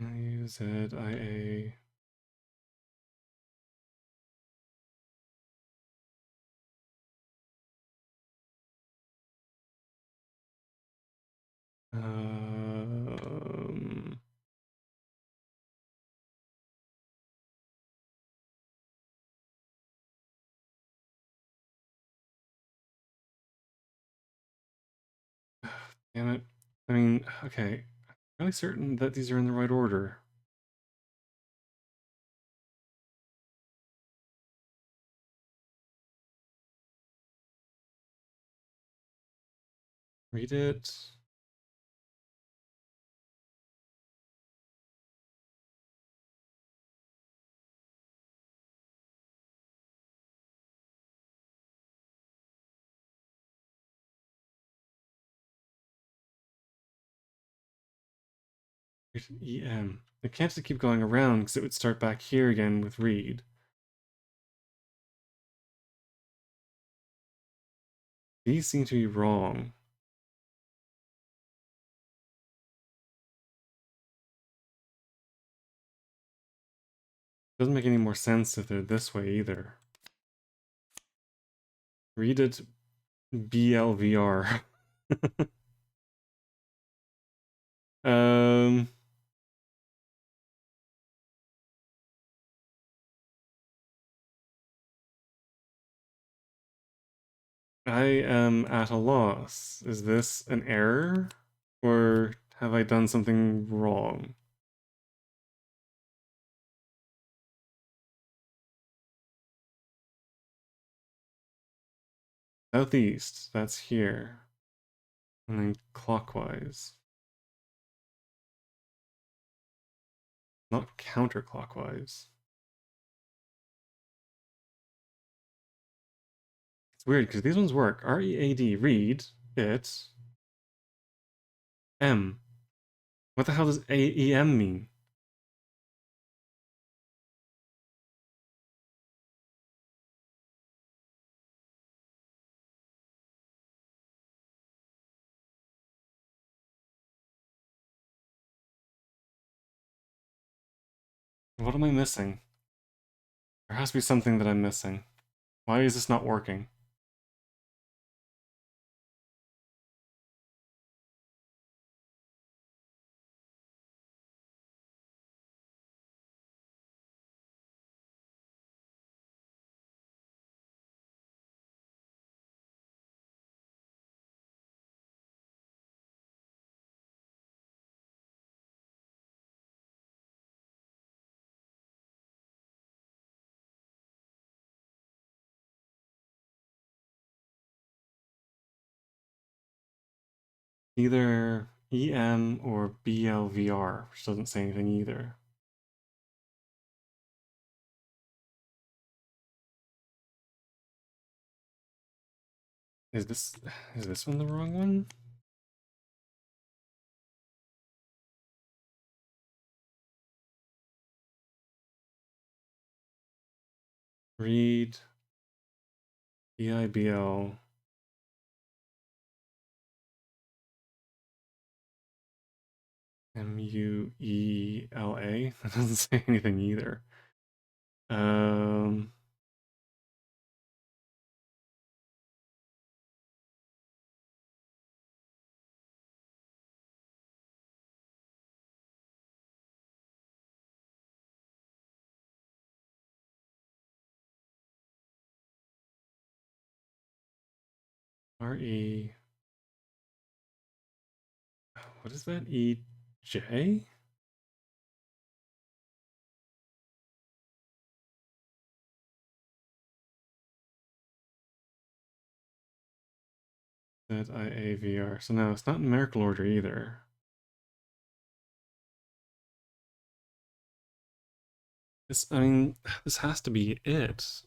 U-Z-I-A. Um, Damn it. I mean, okay. I'm really certain that these are in the right order. Read it. E-M. It can't just keep going around because it would start back here again with read. These seem to be wrong. Doesn't make any more sense if they're this way either. Read it BLVR. um, I am at a loss. Is this an error? Or have I done something wrong? Southeast, that's here. And then clockwise. Not counterclockwise. It's weird because these ones work. R-E-A-D, read it. M. What the hell does A-E-M mean? What am I missing? There has to be something that I'm missing. Why is this not working? Either EM or BLVR, which doesn't say anything either. Is this one the wrong one? Read EIBL. MUELA? That doesn't say anything either. Um, RE. What is that? EJ? ZIAVR. So no, it's not numerical order either. I mean, this has to be it.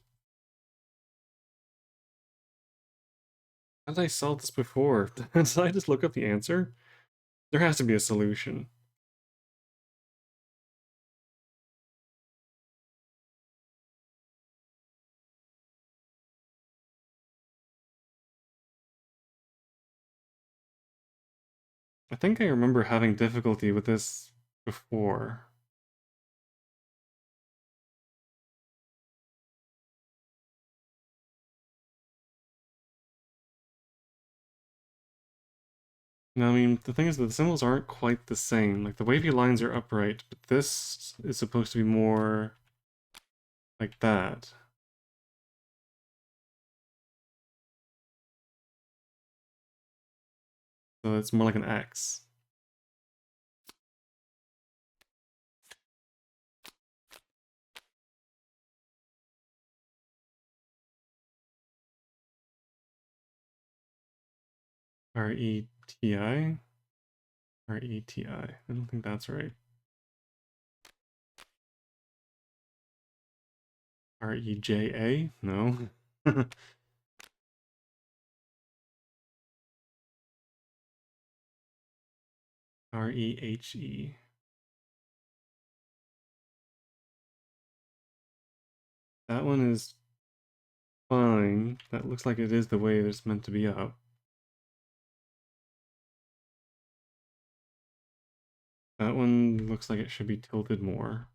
How did I solve this before? Did I just look up the answer? There has to be a solution. I think I remember having difficulty with this before. Now, I mean, the thing is that the symbols aren't quite the same. Like, the wavy lines are upright, but this is supposed to be more like that. So it's more like an X. R-E-T-I? R-E-T-I. I don't think that's right. R-E-J-A? No. R-E-H-E. That one is fine. That looks like it is the way it's meant to be up. That one looks like it should be tilted more.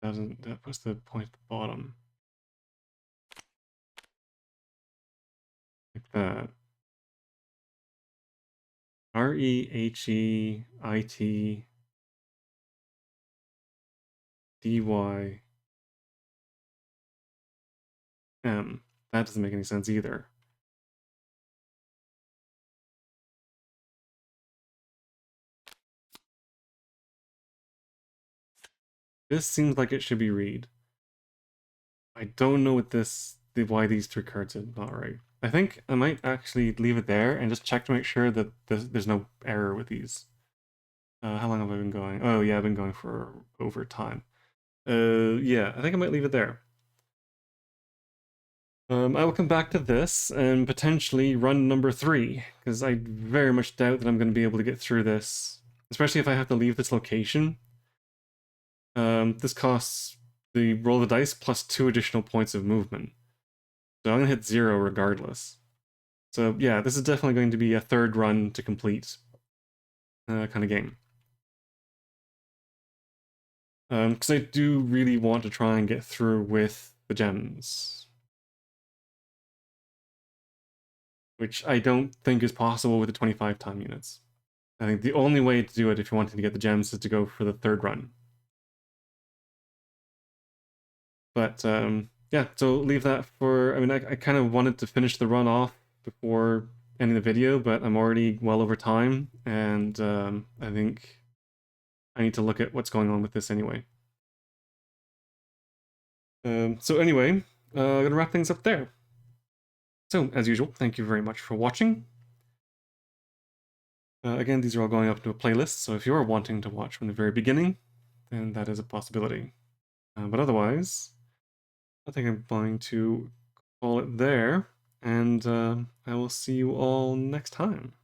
That puts the point at the bottom. Like that. R-E-H-E-I-T-D-Y-M. That doesn't make any sense either. This seems like it should be read. I don't know why these three cards are not right. I think I might actually leave it there and just check to make sure that there's no error with these. How long have I been going? Oh yeah, I've been going for over time. Yeah, I think I might leave it there. I will come back to this and potentially run number 3, because I very much doubt that I'm going to be able to get through this, especially if I have to leave this location. This costs the roll of the dice plus 2 additional points of movement. So I'm going to hit 0 regardless. So yeah, this is definitely going to be a third run to complete kind of game. Because I do really want to try and get through with the gems, which I don't think is possible with the 25 time units. I think the only way to do it if you wanted to get the gems is to go for the third run. But yeah, so leave that for. I mean, I kind of wanted to finish the run off before ending the video, but I'm already well over time, and I think I need to look at what's going on with this anyway. So anyway, I'm gonna wrap things up there. So as usual, thank you very much for watching. Again, these are all going up into a playlist, so if you're wanting to watch from the very beginning, then that is a possibility. But otherwise, I think I'm going to call it there, and I will see you all next time.